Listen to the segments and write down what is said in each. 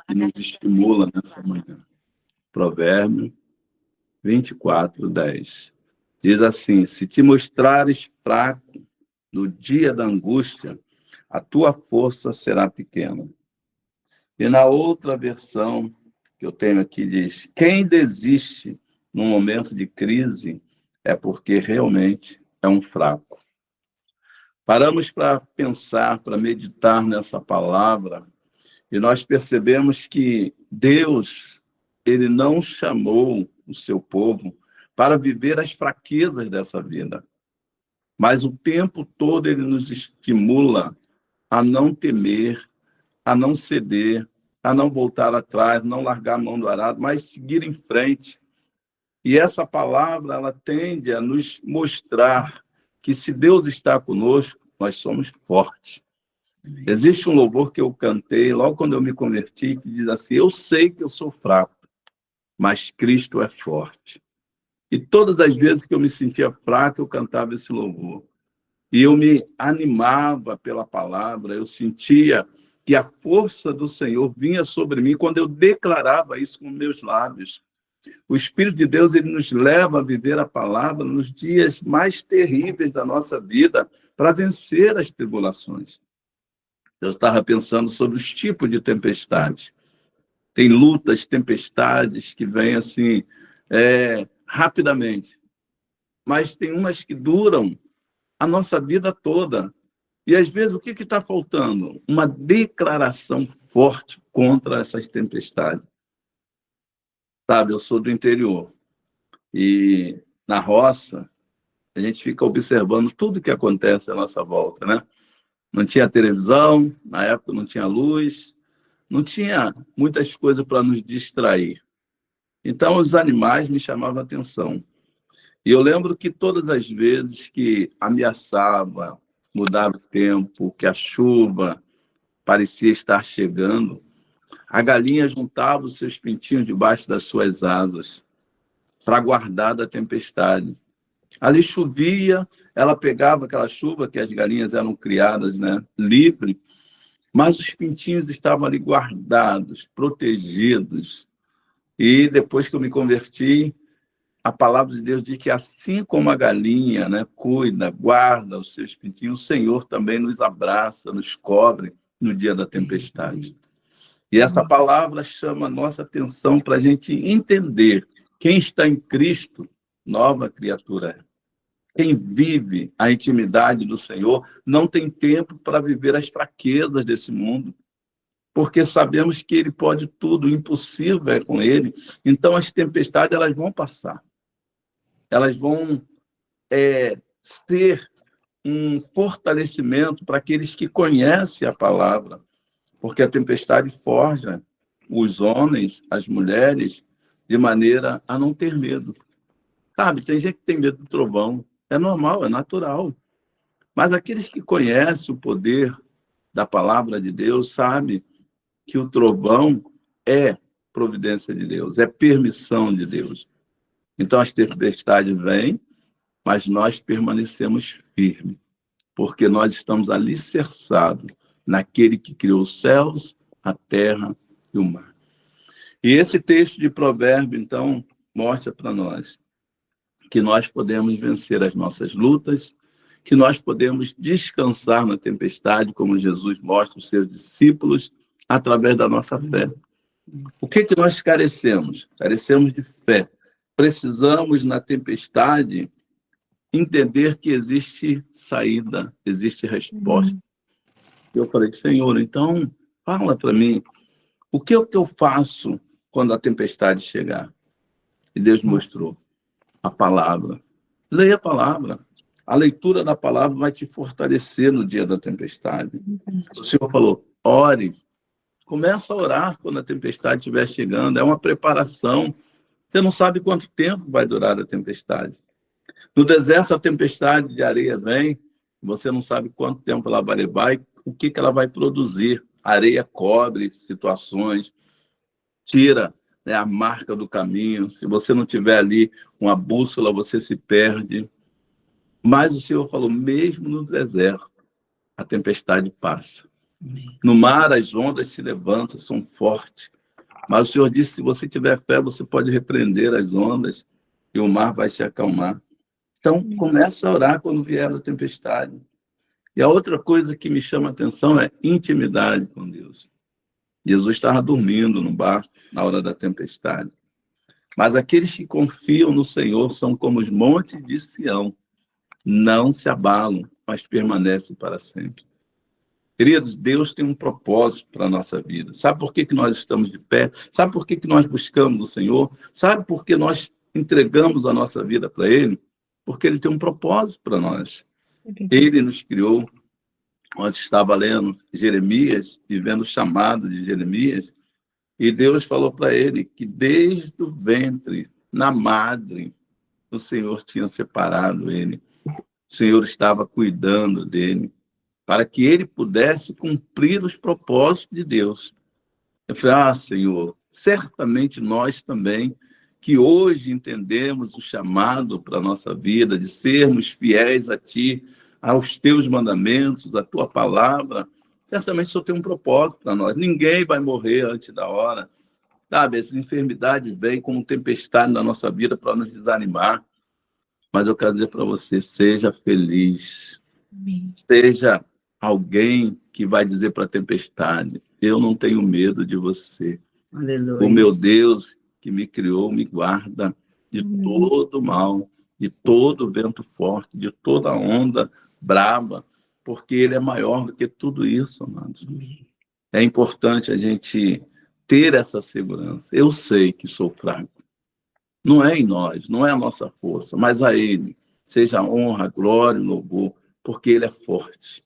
que nos estimula nessa manhã. Provérbio 24:10. Diz assim: se te mostrares fraco no dia da angústia, a tua força será pequena. E na outra versão que eu tenho aqui diz: quem desiste num momento de crise é porque realmente é um fraco. Paramos para pensar, para meditar nessa palavra, e nós percebemos que Deus, ele não chamou o seu povo para viver as fraquezas dessa vida, mas o tempo todo ele nos estimula a não temer, a não ceder, a não voltar atrás, não largar a mão do arado, mas seguir em frente. E essa palavra, ela tende a nos mostrar que se Deus está conosco, nós somos fortes. Existe um louvor que eu cantei logo quando eu me converti, que diz assim: eu sei que eu sou fraco, mas Cristo é forte. E todas as vezes que eu me sentia fraco, eu cantava esse louvor. E eu me animava pela palavra, eu sentia que a força do Senhor vinha sobre mim quando eu declarava isso com meus lábios. O Espírito de Deus, ele nos leva a viver a palavra nos dias mais terríveis da nossa vida para vencer as tribulações. Eu estava pensando sobre os tipos de tempestades. Tem lutas, tempestades que vêm assim, rapidamente. Mas tem umas que duram a nossa vida toda. E, às vezes, o que está faltando? Uma declaração forte contra essas tempestades. Sabe, eu sou do interior. E, na roça, a gente fica observando tudo que acontece à nossa volta, né? Não tinha televisão, na época não tinha luz, não tinha muitas coisas para nos distrair. Então, os animais me chamavam a atenção. E eu lembro que todas as vezes que ameaçava mudar o tempo, que a chuva parecia estar chegando, a galinha juntava os seus pintinhos debaixo das suas asas para guardar da tempestade. Ali chovia, ela pegava aquela chuva, que as galinhas eram criadas, né, livre, mas os pintinhos estavam ali guardados, protegidos. E depois que eu me converti, a palavra de Deus diz que assim como a galinha, né, cuida, guarda os seus pintinhos, o Senhor também nos abraça, nos cobre no dia da tempestade. E essa palavra chama a nossa atenção para a gente entender: quem está em Cristo, nova criatura é. Quem vive a intimidade do Senhor não tem tempo para viver as fraquezas desse mundo, porque sabemos que Ele pode tudo, o impossível é com Ele. Então, as tempestades elas vão passar. Elas vão ser um fortalecimento para aqueles que conhecem a palavra, porque a tempestade forja os homens, as mulheres, de maneira a não ter medo. Sabe, tem gente que tem medo do trovão. É normal, é natural. Mas aqueles que conhecem o poder da palavra de Deus sabem que o trovão é providência de Deus, é permissão de Deus. Então, as tempestades vêm, mas nós permanecemos firmes, porque nós estamos alicerçados naquele que criou os céus, a terra e o mar. E esse texto de Provérbio, então, mostra para nós que nós podemos vencer as nossas lutas, que nós podemos descansar na tempestade, como Jesus mostra aos seus discípulos, através da nossa fé. O que nós carecemos? Carecemos de fé. Precisamos, na tempestade, entender que existe saída, existe resposta. Eu falei: Senhor, então, fala para mim, o que é que eu faço quando a tempestade chegar? E Deus mostrou a palavra. Leia a palavra. A leitura da palavra vai te fortalecer no dia da tempestade. O Senhor falou: ore. Começa a orar quando a tempestade estiver chegando. É uma preparação. Você não sabe quanto tempo vai durar a tempestade. No deserto, a tempestade de areia vem. Você não sabe quanto tempo ela vai levar e o que ela vai produzir. A areia cobre situações, tira, né, a marca do caminho. Se você não tiver ali uma bússola, você se perde. Mas o Senhor falou: mesmo no deserto, a tempestade passa. No mar, as ondas se levantam, são fortes. Mas o Senhor disse, se você tiver fé, você pode repreender as ondas e o mar vai se acalmar. Então, começa a orar quando vier a tempestade. E a outra coisa que me chama a atenção é intimidade com Deus. Jesus estava dormindo no barco na hora da tempestade. Mas aqueles que confiam no Senhor são como os montes de Sião. Não se abalam, mas permanecem para sempre. Queridos, Deus tem um propósito para a nossa vida. Sabe por que nós estamos de pé? Sabe por que nós buscamos o Senhor? Sabe por que nós entregamos a nossa vida para Ele? Porque Ele tem um propósito para nós. Ele nos criou. Onde estava lendo Jeremias e vendo o chamado de Jeremias, e Deus falou para ele que desde o ventre, na madre, o Senhor tinha separado ele. O Senhor estava cuidando dele, para que ele pudesse cumprir os propósitos de Deus. Eu falei, Senhor, certamente nós também, que hoje entendemos o chamado para a nossa vida, de sermos fiéis a Ti, aos Teus mandamentos, à Tua palavra, certamente só tem um propósito para nós. Ninguém vai morrer antes da hora. Sabe, essa enfermidade vem como tempestade na nossa vida para nos desanimar. Mas eu quero dizer para você, seja feliz. Amém. Seja alguém que vai dizer para a tempestade, eu não tenho medo de você. Aleluia. O meu Deus que me criou me guarda de todo mal, de todo vento forte, de toda onda brava, porque Ele é maior do que tudo isso, amados. É importante a gente ter essa segurança. Eu sei que sou fraco. Não é em nós, não é a nossa força, mas a Ele seja honra, glória e louvor, porque Ele é forte,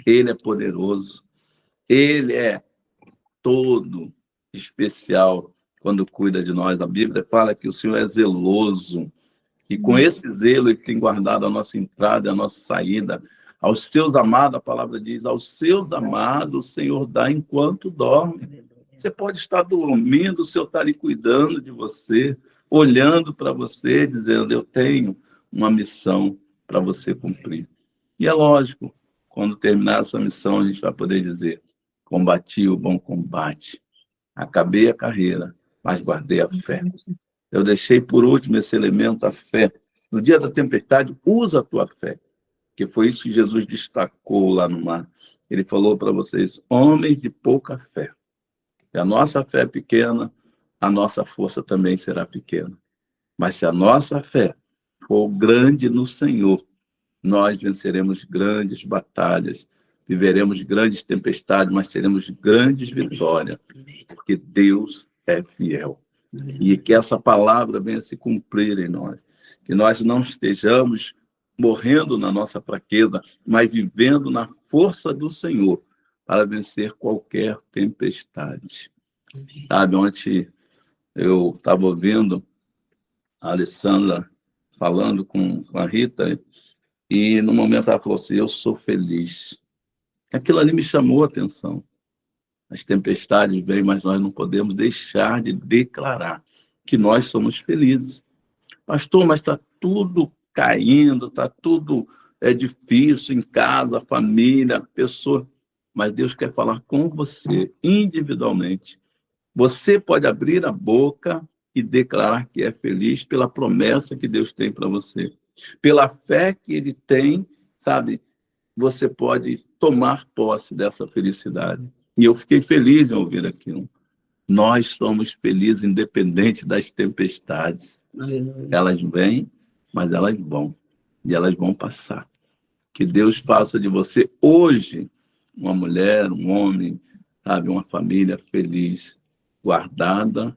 Ele é poderoso, Ele é todo especial quando cuida de nós. A Bíblia fala que o Senhor é zeloso, e com esse zelo Ele tem guardado a nossa entrada, a nossa saída. Aos seus amados, a palavra diz, aos seus amados o Senhor dá enquanto dorme. Você pode estar dormindo, o Senhor está ali cuidando de você, olhando para você, dizendo, eu tenho uma missão para você cumprir. E é lógico, quando terminar essa missão, a gente vai poder dizer, combati o bom combate, acabei a carreira, mas guardei a fé. Eu deixei por último esse elemento, a fé. No dia da tempestade, usa a tua fé, que foi isso que Jesus destacou lá no mar. Ele falou para vocês, homens de pouca fé. Se a nossa fé é pequena, a nossa força também será pequena. Mas se a nossa fé for grande no Senhor, nós venceremos grandes batalhas, viveremos grandes tempestades, mas teremos grandes vitórias, porque Deus é fiel. E que essa palavra venha se cumprir em nós. Que nós não estejamos morrendo na nossa fraqueza, mas vivendo na força do Senhor para vencer qualquer tempestade. Sabe, ontem eu estava ouvindo a Alessandra falando com a Rita, e no momento ela falou assim, eu sou feliz. Aquilo ali me chamou a atenção. As tempestades vêm, mas nós não podemos deixar de declarar que nós somos felizes. Pastor, mas está tudo caindo, está tudo difícil em casa, família, pessoa. Mas Deus quer falar com você individualmente. Você pode abrir a boca e declarar que é feliz pela promessa que Deus tem para você. Pela fé que Ele tem, sabe? Você pode tomar posse dessa felicidade. E eu fiquei feliz em ouvir aquilo. Nós somos felizes independente das tempestades. Aleluia. Elas vêm, mas elas vão. E elas vão passar. Que Deus faça de você hoje uma mulher, um homem, sabe, uma família feliz, guardada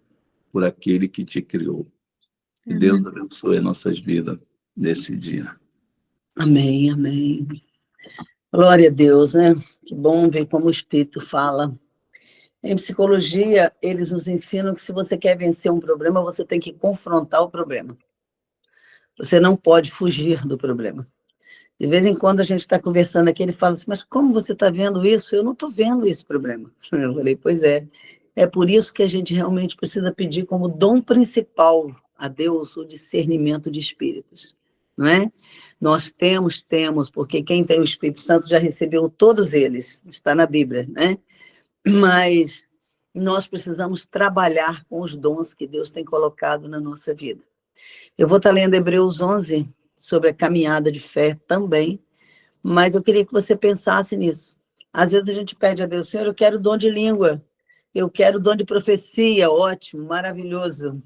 por aquele que te criou. Que Deus abençoe nossas vidas nesse dia. Amém, amém. Glória a Deus, né? Que bom ver como o Espírito fala. Em psicologia, eles nos ensinam que se você quer vencer um problema, você tem que confrontar o problema. Você não pode fugir do problema. De vez em quando a gente está conversando aqui, ele fala assim, mas como você está vendo isso? Eu não estou vendo esse problema. Eu falei, pois é. É por isso que a gente realmente precisa pedir como dom principal a Deus o discernimento de espíritos. não é? Nós temos, porque quem tem o Espírito Santo já recebeu todos eles, está na Bíblia, né? Mas nós precisamos trabalhar com os dons que Deus tem colocado na nossa vida. Eu vou estar lendo Hebreus 11, sobre a caminhada de fé também, mas eu queria que você pensasse nisso. Às vezes a gente pede a Deus, Senhor, eu quero o dom de língua, eu quero o dom de profecia, ótimo, maravilhoso.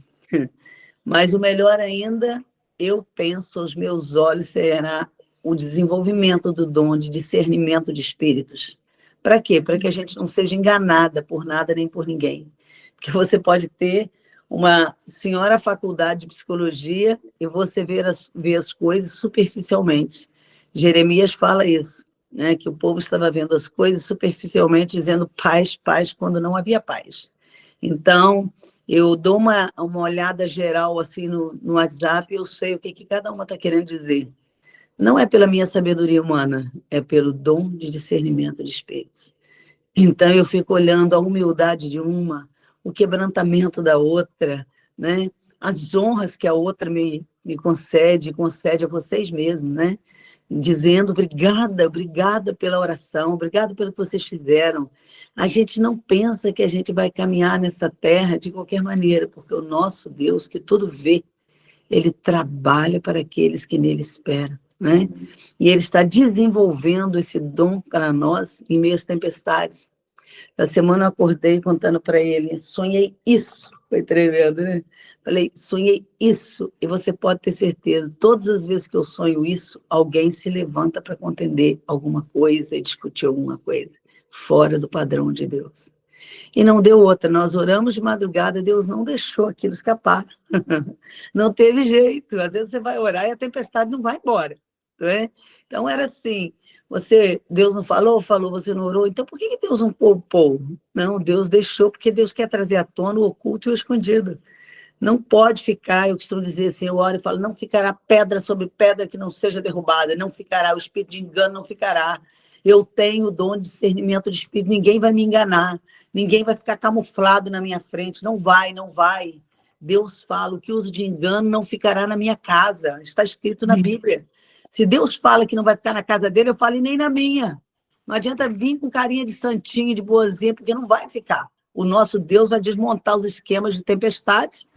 Mas o melhor ainda, eu penso, aos meus olhos, será o desenvolvimento do dom de discernimento de espíritos. Para quê? Para que a gente não seja enganada por nada nem por ninguém. Porque você pode ter uma senhora faculdade de psicologia e você vê as coisas superficialmente. Jeremias fala isso, né? Que o povo estava vendo as coisas superficialmente, dizendo paz, paz, quando não havia paz. Então, eu dou uma olhada geral assim no WhatsApp e eu sei o que cada uma está querendo dizer. Não é pela minha sabedoria humana, é pelo dom de discernimento de espíritos. Então, eu fico olhando a humildade de uma, o quebrantamento da outra, né? As honras que a outra me concede a vocês mesmos, né? Dizendo obrigada pela oração, obrigada pelo que vocês fizeram. A gente não pensa que a gente vai caminhar nessa terra de qualquer maneira, porque o nosso Deus, que tudo vê, ele trabalha para aqueles que nele esperam, né? E ele está desenvolvendo esse dom para nós em meio às tempestades. Essa semana eu acordei contando para ele, sonhei isso, foi tremendo, né? Falei, sonhei isso, e você pode ter certeza, todas as vezes que eu sonho isso, alguém se levanta para contender alguma coisa e discutir alguma coisa, fora do padrão de Deus. E não deu outra, nós oramos de madrugada, Deus não deixou aquilo escapar. Não teve jeito, às vezes você vai orar e a tempestade não vai embora, não é? Então era assim, Deus não falou, você não orou, então por que Deus não poupou? Não, Deus deixou, porque Deus quer trazer à tona o oculto e o escondido. Não pode ficar, eu costumo dizer assim, eu oro e falo, não ficará pedra sobre pedra que não seja derrubada, não ficará, o espírito de engano não ficará. Eu tenho o dom de discernimento de espírito, ninguém vai me enganar, ninguém vai ficar camuflado na minha frente, não vai. Deus fala, o que uso de engano não ficará na minha casa, está escrito na Bíblia. Se Deus fala que não vai ficar na casa dele, eu falo e nem na minha. Não adianta vir com carinha de santinho, de boazinha, porque não vai ficar. O nosso Deus vai desmontar os esquemas de tempestade.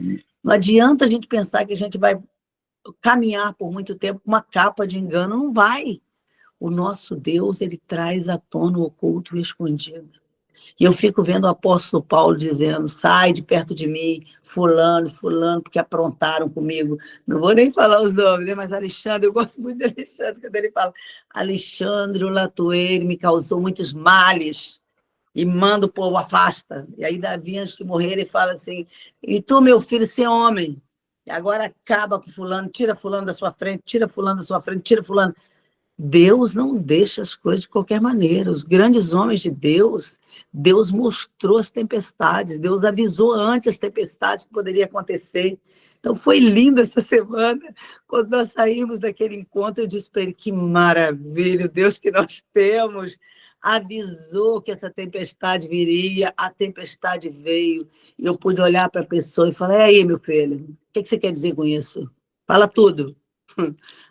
Não adianta a gente pensar que a gente vai caminhar por muito tempo com uma capa de engano. Não vai. O nosso Deus, ele traz à tona o oculto e o escondido. E eu fico vendo o apóstolo Paulo dizendo, sai de perto de mim, fulano, porque aprontaram comigo. Não vou nem falar os nomes, né? Mas Alexandre, eu gosto muito de Alexandre, quando ele fala, Alexandre, o latoeiro, me causou muitos males, e manda o povo, afasta. E aí Davi, antes de morrer, ele fala assim, e tu, meu filho, ser homem, e agora acaba com fulano, tira fulano da sua frente, tira fulano da sua frente, tira fulano. Deus não deixa as coisas de qualquer maneira. Os grandes homens de Deus, Deus mostrou as tempestades, Deus avisou antes as tempestades que poderiam acontecer. Então, foi lindo essa semana, quando nós saímos daquele encontro, eu disse para ele, que maravilha, o Deus que nós temos, avisou que essa tempestade viria, a tempestade veio, e eu pude olhar para a pessoa e falar, e aí, meu filho, o que você quer dizer com isso? Fala tudo.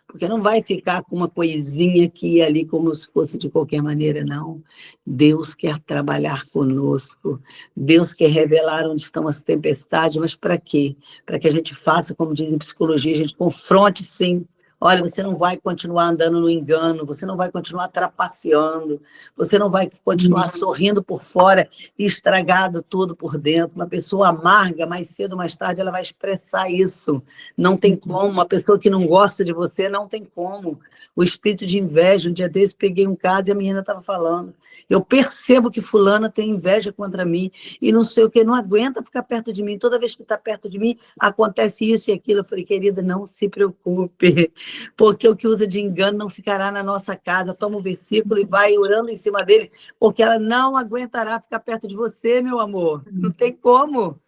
Porque não vai ficar com uma coisinha aqui e ali como se fosse de qualquer maneira, não. Deus quer trabalhar conosco, Deus quer revelar onde estão as tempestades, mas para quê? Para que a gente faça, como diz em psicologia, a gente confronte sim. Olha, você não vai continuar andando no engano, você não vai continuar trapaceando, você não vai continuar sorrindo por fora e estragado tudo por dentro. Uma pessoa amarga, mais cedo ou mais tarde, ela vai expressar isso. Não tem como. Uma pessoa que não gosta de você, não tem como. O espírito de inveja, um dia desse, peguei um caso e a menina estava falando. Eu percebo que fulana tem inveja contra mim e não sei o que, não aguenta ficar perto de mim. Toda vez que está perto de mim, acontece isso e aquilo. Eu falei, querida, não se preocupe, porque o que usa de engano não ficará na nossa casa. Toma o versículo e vai orando em cima dele, porque ela não aguentará ficar perto de você, meu amor. Não tem como.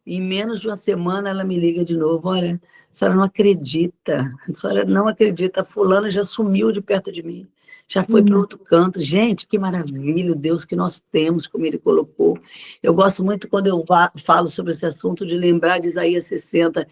Em menos de uma semana, ela me liga de novo. Olha, a senhora não acredita. A senhora não acredita. A fulana já sumiu de perto de mim. Já foi para outro canto. Gente, que maravilha o Deus que nós temos, como ele colocou. Eu gosto muito, quando eu falo sobre esse assunto, de lembrar de Isaías 60.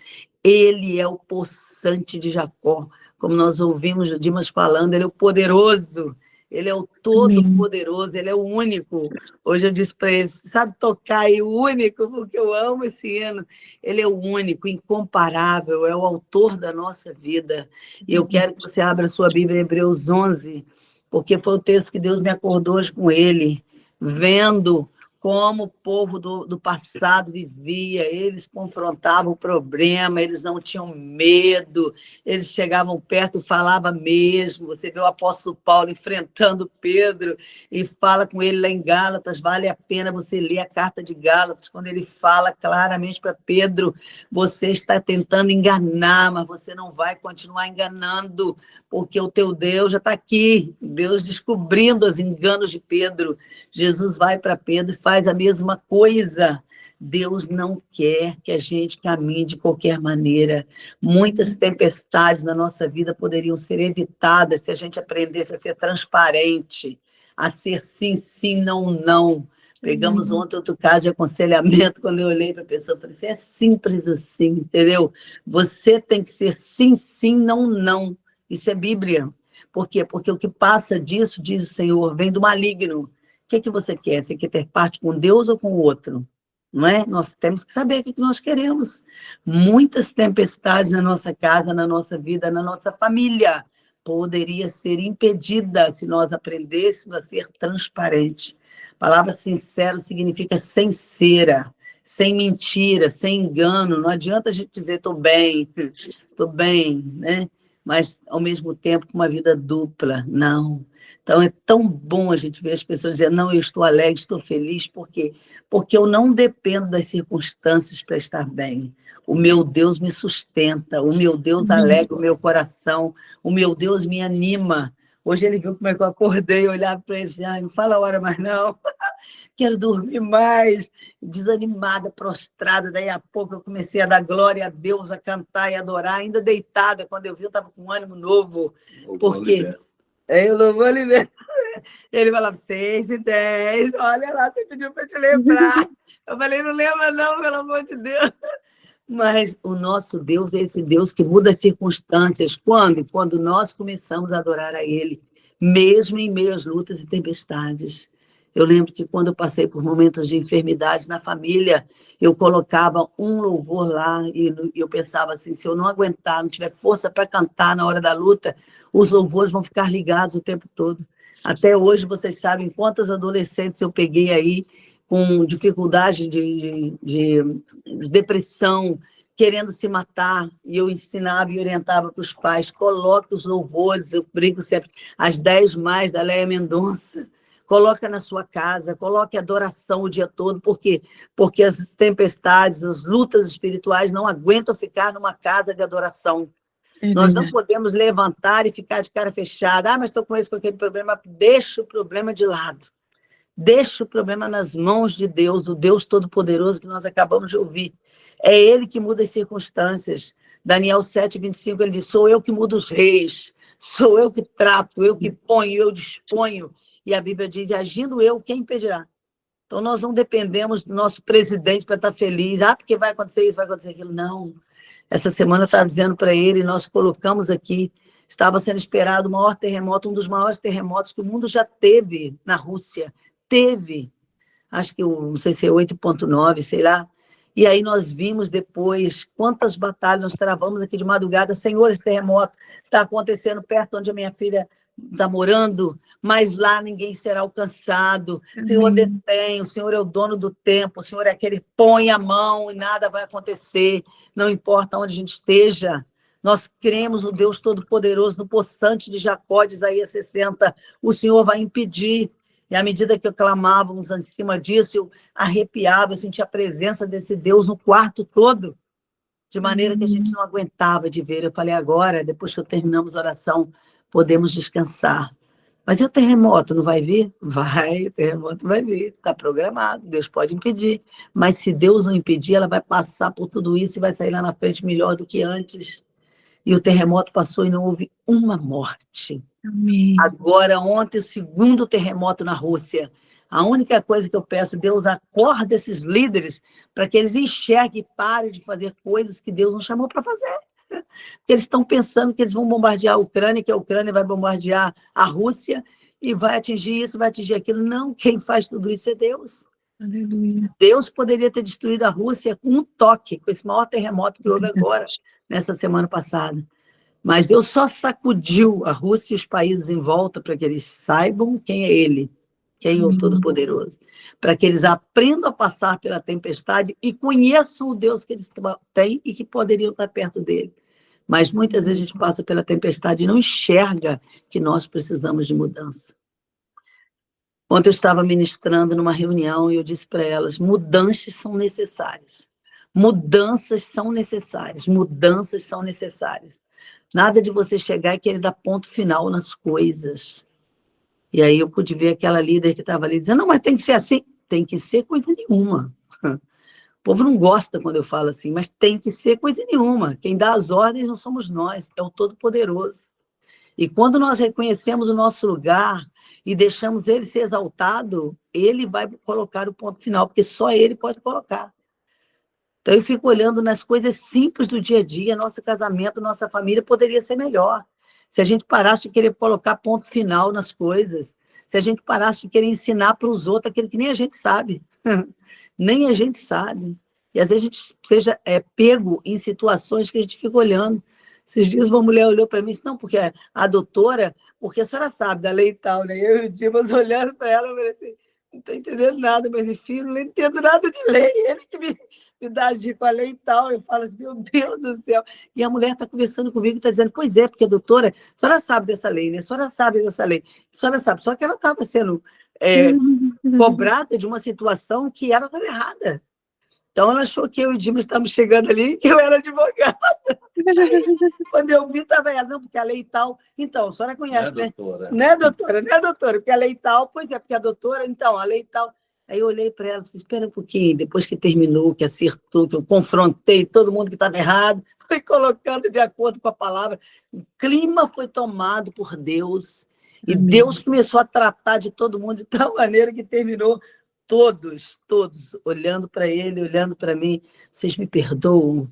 Ele é o poçante de Jacó. como nós ouvimos o Dimas falando, ele é o poderoso, ele é o todo-poderoso, ele é o único. Hoje eu disse para ele, sabe tocar aí o único, porque eu amo esse hino. Ele é o único, incomparável, é o autor da nossa vida. E eu quero que você abra a sua Bíblia em Hebreus 11, porque foi o texto que Deus me acordou hoje com ele, vendo como o povo do passado vivia, eles confrontavam o problema, eles não tinham medo, eles chegavam perto e falavam mesmo. Você vê o apóstolo Paulo enfrentando Pedro e fala com ele lá em Gálatas, vale a pena você ler a carta de Gálatas, quando ele fala claramente para Pedro, você está tentando enganar, mas você não vai continuar enganando, porque o teu Deus já está aqui, Deus descobrindo os enganos de Pedro. Jesus vai para Pedro e faz a mesma coisa. Deus não quer que a gente caminhe de qualquer maneira. Muitas tempestades na nossa vida poderiam ser evitadas se a gente aprendesse a ser transparente, a ser sim, sim, não, não. Pegamos ontem outro caso de aconselhamento, quando eu olhei para a pessoa, eu falei assim, é simples assim, entendeu? Você tem que ser sim, sim, não, não. Isso é Bíblia. Por quê? Porque o que passa disso, diz o Senhor, vem do maligno. O que você quer? Você quer ter parte com Deus ou com o outro? Não é? Nós temos que saber o que nós queremos. Muitas tempestades na nossa casa, na nossa vida, na nossa família, poderia ser impedida se nós aprendêssemos a ser transparente. A palavra sincero significa sem cera, sem mentira, sem engano. Não adianta a gente dizer estou bem, né? Mas, ao mesmo tempo, com uma vida dupla. Não. Então, é tão bom a gente ver as pessoas dizendo, não, eu estou alegre, estou feliz, por quê? Porque eu não dependo das circunstâncias para estar bem. O meu Deus me sustenta, o meu Deus alegra o meu coração, o meu Deus me anima. Hoje ele viu como é que eu acordei, eu olhava para ele e disse, não fala a hora mais não, quero dormir mais, desanimada, prostrada. Daí a pouco eu comecei a dar glória a Deus, a cantar e adorar, ainda deitada, quando eu vi eu estava com um ânimo novo, porque eu louvor liberto. Ele falava 6h10, olha lá, você pediu para te lembrar. Eu falei, não lembra não, pelo amor de Deus. Mas o nosso Deus é esse Deus que muda as circunstâncias. Quando? Quando nós começamos a adorar a Ele, mesmo em meio às lutas e tempestades. Eu lembro que quando eu passei por momentos de enfermidade na família, eu colocava um louvor lá e eu pensava assim, se eu não aguentar, não tiver força para cantar na hora da luta, os louvores vão ficar ligados o tempo todo. Até hoje, vocês sabem quantas adolescentes eu peguei aí com dificuldade de depressão, querendo se matar, e eu ensinava e orientava para os pais, coloque os louvores, eu brinco sempre, as 10 mais da Léa Mendonça, coloca na sua casa, coloque adoração o dia todo, por quê? Porque as tempestades, as lutas espirituais não aguentam ficar numa casa de adoração. Nós não podemos levantar e ficar de cara fechada, mas estou com esse, com aquele problema, deixa o problema de lado. Deixa o problema nas mãos de Deus, do Deus Todo-Poderoso que nós acabamos de ouvir. É Ele que muda as circunstâncias. Daniel 7:25, ele diz, sou eu que mudo os reis, sou eu que trato, eu que ponho, eu disponho. E a Bíblia diz, agindo eu, quem impedirá? Então, nós não dependemos do nosso presidente para estar feliz. Porque vai acontecer isso, vai acontecer aquilo. Não. Essa semana eu estava dizendo para ele, nós colocamos aqui, estava sendo esperado o maior terremoto, um dos maiores terremotos que o mundo já teve na Rússia. Teve, acho que, não sei se é 8,9, sei lá. E aí nós vimos depois quantas batalhas nós travamos aqui de madrugada. Senhor, esse terremoto está acontecendo perto onde a minha filha está morando, mas lá ninguém será alcançado. Senhor, detém, o Senhor é o dono do tempo, o Senhor é aquele que põe a mão e nada vai acontecer, não importa onde a gente esteja. Nós cremos no Deus Todo-Poderoso, no possante de Jacó, de Isaías 60. O Senhor vai impedir. E à medida que clamávamos em cima disso, eu arrepiava, eu sentia a presença desse Deus no quarto todo, de maneira que a gente não aguentava de ver. Eu falei, agora, depois que terminamos a oração, podemos descansar. Mas e o terremoto, não vai vir? Vai, o terremoto vai vir, está programado, Deus pode impedir. Mas se Deus não impedir, ela vai passar por tudo isso e vai sair lá na frente melhor do que antes. E o terremoto passou e não houve uma morte. Amém. Agora, ontem, o segundo terremoto na Rússia. A única coisa que eu peço, Deus acorda esses líderes para que eles enxerguem e parem de fazer coisas que Deus não chamou para fazer. Porque eles estão pensando que eles vão bombardear a Ucrânia, que a Ucrânia vai bombardear a Rússia e vai atingir isso, vai atingir aquilo. Não, quem faz tudo isso é Deus. Aleluia. Deus poderia ter destruído a Rússia com um toque, com esse maior terremoto que houve agora, nessa semana passada. Mas Deus só sacudiu a Rússia e os países em volta para que eles saibam quem é Ele, quem é o Todo-Poderoso. Para que eles aprendam a passar pela tempestade e conheçam o Deus que eles têm e que poderiam estar perto dele. Mas muitas vezes a gente passa pela tempestade e não enxerga que nós precisamos de mudança. Ontem eu estava ministrando numa reunião e eu disse para elas, mudanças são necessárias. Mudanças são necessárias. Mudanças são necessárias. Nada de você chegar e querer dar ponto final nas coisas. E aí eu pude ver aquela líder que estava ali dizendo, não, mas tem que ser assim. Tem que ser coisa nenhuma. O povo não gosta quando eu falo assim, mas tem que ser coisa nenhuma. Quem dá as ordens não somos nós, é o Todo-Poderoso. E quando nós reconhecemos o nosso lugar e deixamos ele ser exaltado, ele vai colocar o ponto final, porque só ele pode colocar. Então, eu fico olhando nas coisas simples do dia a dia, nosso casamento, nossa família poderia ser melhor. Se a gente parasse de querer colocar ponto final nas coisas, se a gente parasse de querer ensinar para os outros aquilo que nem a gente sabe. Nem a gente sabe. E às vezes a gente seja pego em situações que a gente fica olhando. Esses dias uma mulher olhou para mim e disse, não, porque a doutora, porque a senhora sabe da lei e tal, né? Eu e o Dimas olhando para ela, eu falei assim, não estou entendendo nada, mas enfim, não entendo nada de lei. Ele que me dá dica com a lei e tal. Eu falo assim, meu Deus do céu. E a mulher está conversando comigo e está dizendo, pois é, porque a doutora, a senhora sabe dessa lei, né? A senhora sabe dessa lei. A senhora sabe. Só que ela estava sendo cobrada de uma situação que ela estava errada. Então, ela achou que eu e o Dimas estávamos chegando ali, que eu era advogada. Quando eu vi, estava ela, não, porque a lei tal. Então, a senhora conhece, né? Não é doutora, não é doutora, porque a lei tal, pois é, porque a doutora, então, a lei tal. Aí eu olhei para ela e disse, espera um pouquinho, depois que terminou, que acertou, que eu confrontei todo mundo que estava errado, fui colocando de acordo com a palavra. O clima foi tomado por Deus, e Deus começou a tratar de todo mundo de tal maneira que terminou todos, olhando para ele, olhando para mim. Vocês me perdoam,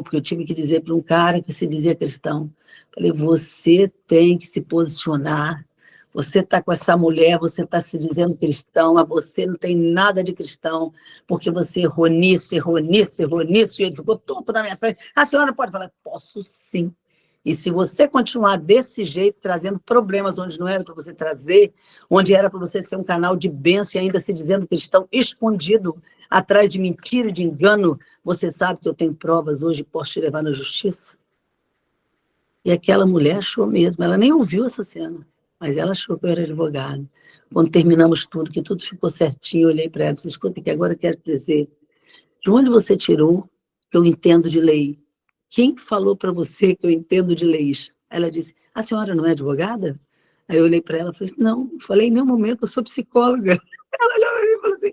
porque eu tive que dizer para um cara que se dizia cristão. Falei, você tem que se posicionar. Você está com essa mulher, você está se dizendo cristão, mas você não tem nada de cristão, porque você errou nisso, e ele ficou tonto na minha frente. A senhora pode falar, posso sim. E se você continuar desse jeito, trazendo problemas onde não era para você trazer, onde era para você ser um canal de bênção e ainda se dizendo cristão, escondido atrás de mentira e de engano, você sabe que eu tenho provas hoje e posso te levar na justiça? E aquela mulher achou mesmo, ela nem ouviu essa cena, mas ela achou que eu era advogado. Quando terminamos tudo, que tudo ficou certinho, eu olhei para ela e disse, escuta, que agora eu quero dizer, de onde você tirou que eu entendo de lei? Quem falou para você que eu entendo de leis? Ela disse, a senhora não é advogada? Aí eu olhei para ela e falei, não, falei em nenhum momento, eu sou psicóloga. Ela olhou para mim e falou assim,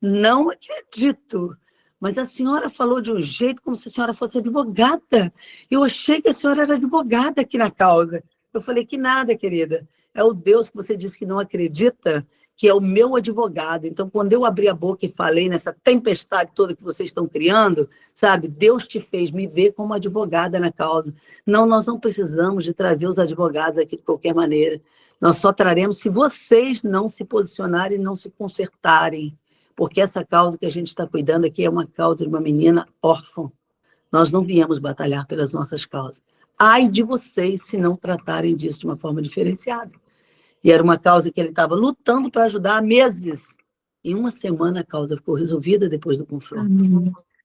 não acredito, mas a senhora falou de um jeito como se a senhora fosse advogada. Eu achei que a senhora era advogada aqui na causa. Eu falei, que nada, querida. É o Deus que você disse que não acredita, que é o meu advogado. Então, quando eu abri a boca e falei nessa tempestade toda que vocês estão criando, sabe, Deus te fez me ver como advogada na causa. Não, nós não precisamos de trazer os advogados aqui de qualquer maneira. Nós só traremos se vocês não se posicionarem, não se consertarem. Porque essa causa que a gente está cuidando aqui é uma causa de uma menina órfã. Nós não viemos batalhar pelas nossas causas. Ai de vocês se não tratarem disso de uma forma diferenciada. E era uma causa que ele estava lutando para ajudar há meses. Em uma semana a causa ficou resolvida depois do confronto.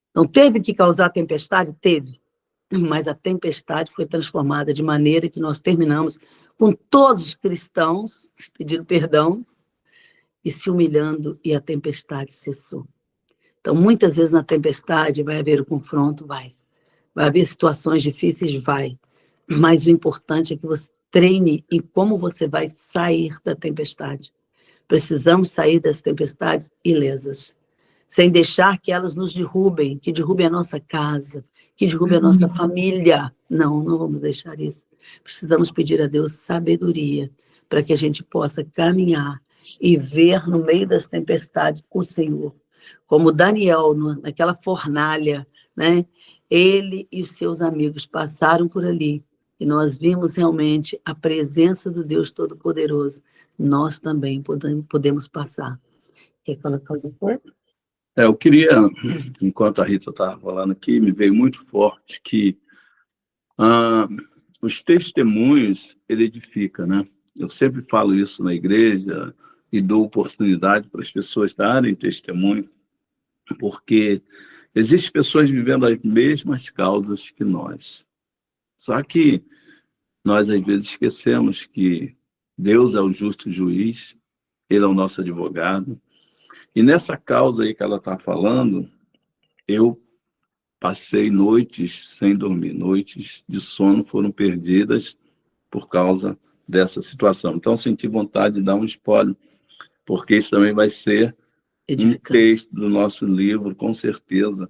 Então, teve que causar tempestade? Teve. Mas a tempestade foi transformada de maneira que nós terminamos com todos os cristãos pedindo perdão e se humilhando, e a tempestade cessou. Então, muitas vezes na tempestade vai haver o confronto, vai haver situações difíceis, vai. Mas o importante é que você treine em como você vai sair da tempestade. Precisamos sair das tempestades ilesas, sem deixar que elas nos derrubem, que derrubem a nossa casa, que derrubem a nossa família. Não vamos deixar isso. Precisamos pedir a Deus sabedoria para que a gente possa caminhar e ver no meio das tempestades o Senhor. Como Daniel, naquela fornalha, né? Ele e os seus amigos passaram por ali e nós vimos realmente a presença do Deus Todo-Poderoso. Nós também podemos passar. Quer colocar o depois? Eu queria, enquanto a Rita estava falando aqui, me veio muito forte que os testemunhos, ele edifica, né? Eu sempre falo isso na igreja e dou oportunidade para as pessoas darem testemunho, porque existem pessoas vivendo as mesmas causas que nós. Só que nós, às vezes, esquecemos que Deus é o justo juiz, Ele é o nosso advogado. E nessa causa aí que ela está falando, eu passei noites sem dormir, noites de sono foram perdidas por causa dessa situação. Então, senti vontade de dar um spoiler, porque isso também vai ser um texto do nosso livro, com certeza,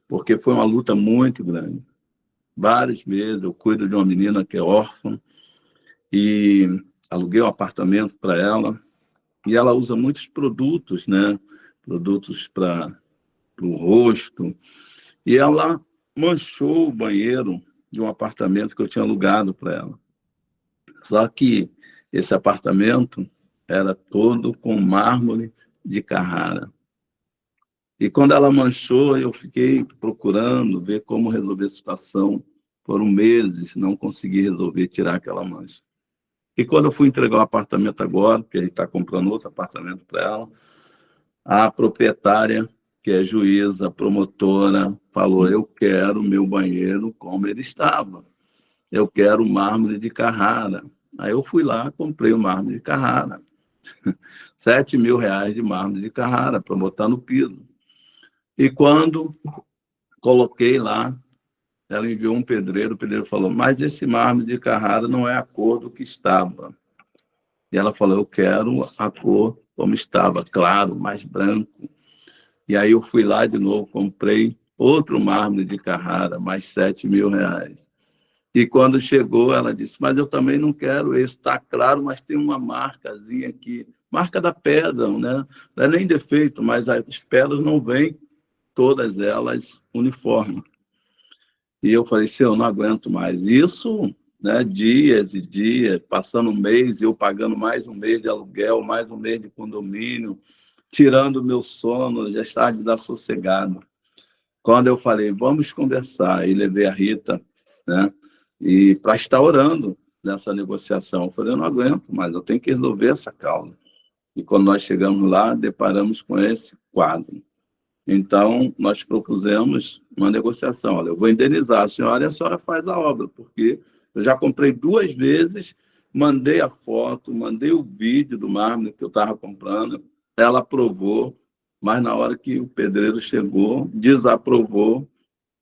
porque foi uma luta muito grande. Vários meses, eu cuido de uma menina que é órfã e aluguei um apartamento para ela, e ela usa muitos produtos, né? Produtos para o rosto, e ela manchou o banheiro de um apartamento que eu tinha alugado para ela. Só que esse apartamento era todo com mármore de Carrara. E quando ela manchou, eu fiquei procurando ver como resolver a situação. Foram meses, não consegui resolver tirar aquela mancha. E quando eu fui entregar o apartamento agora, porque ele está comprando outro apartamento para ela, a proprietária, que é juíza, promotora, falou: eu quero o meu banheiro como ele estava. Eu quero mármore de Carrara. Aí eu fui lá, comprei o mármore de Carrara. R$7.000 de mármore de Carrara para botar no piso. E quando coloquei lá, ela enviou um pedreiro, o pedreiro falou: mas esse mármore de Carrara não é a cor do que estava. E ela falou: eu quero a cor como estava, claro, mais branco. E aí eu fui lá de novo, comprei outro mármore de Carrara, mais R$7.000. E quando chegou, ela disse: mas eu também não quero esse, está claro, mas tem uma marcazinha aqui, marca da pedra, né? Não é nem defeito, mas as pedras não vêm, todas elas uniformes. E eu falei: se eu não aguento mais isso, né? Dias e dias, passando um mês, eu pagando mais um mês de aluguel, mais um mês de condomínio, tirando o meu sono, já estava desassossegado. Quando eu falei: vamos conversar, e levei a Rita, né? E para estar orando nessa negociação. Eu falei: eu não aguento, mas eu tenho que resolver essa causa. E quando nós chegamos lá, deparamos com esse quadro. Então, nós propusemos uma negociação. Olha, eu vou indenizar a senhora e a senhora faz a obra, porque eu já comprei 2 vezes, mandei a foto, mandei o vídeo do mármore que eu estava comprando, ela aprovou, mas na hora que o pedreiro chegou, desaprovou,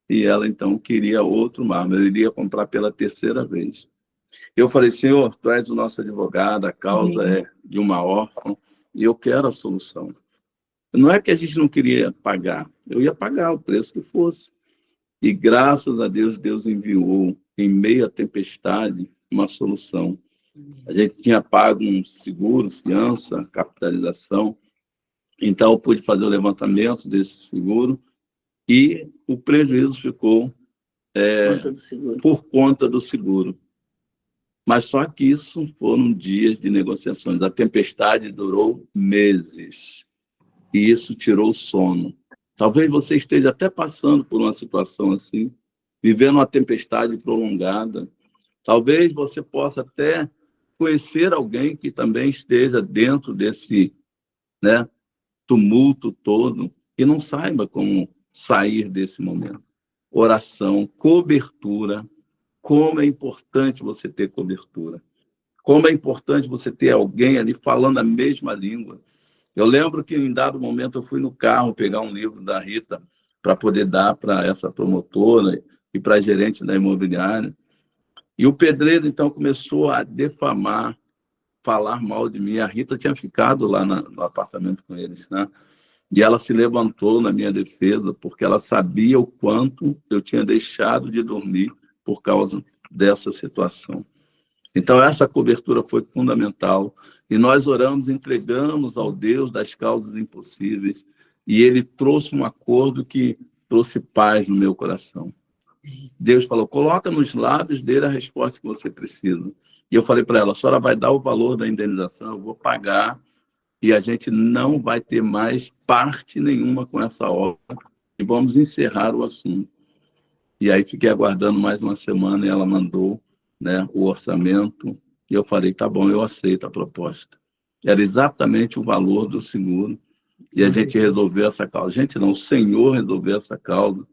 e ela, então, queria outro mármore. Eu iria comprar pela 3ª vez. Eu falei: senhor, tu és o nosso advogado, a causa é de uma órfã, e eu quero a solução. Não é que a gente não queria pagar, eu ia pagar o preço que fosse. E, graças a Deus, Deus enviou, em meio à tempestade, uma solução. A gente tinha pago um seguro, fiança, capitalização, então eu pude fazer o levantamento desse seguro e o prejuízo ficou por conta do seguro. Mas só que isso foram dias de negociações. A tempestade durou meses. E isso tirou o sono. Talvez você esteja até passando por uma situação assim, vivendo uma tempestade prolongada. Talvez você possa até conhecer alguém que também esteja dentro desse, né, tumulto todo e não saiba como sair desse momento. Oração, cobertura. Como é importante você ter cobertura. Como é importante você ter alguém ali falando a mesma língua. Eu lembro que, em dado momento, eu fui no carro pegar um livro da Rita para poder dar para essa promotora e para a gerente da imobiliária. E o pedreiro, então, começou a defamar, falar mal de mim. A Rita tinha ficado lá no apartamento com eles, né? E ela se levantou na minha defesa, porque ela sabia o quanto eu tinha deixado de dormir por causa dessa situação. Então, essa cobertura foi fundamental. E nós oramos, entregamos ao Deus das causas impossíveis. E ele trouxe um acordo que trouxe paz no meu coração. Deus falou, coloca nos lábios dele a resposta que você precisa. E eu falei para ela, a senhora vai dar o valor da indenização, eu vou pagar, e a gente não vai ter mais parte nenhuma com essa obra, e vamos encerrar o assunto. E aí fiquei aguardando mais uma semana, e ela mandou, né, o orçamento, e eu falei, tá bom, eu aceito a proposta. Era exatamente o valor do seguro, e a gente resolveu essa causa. Gente, não, o Senhor resolveu essa causa.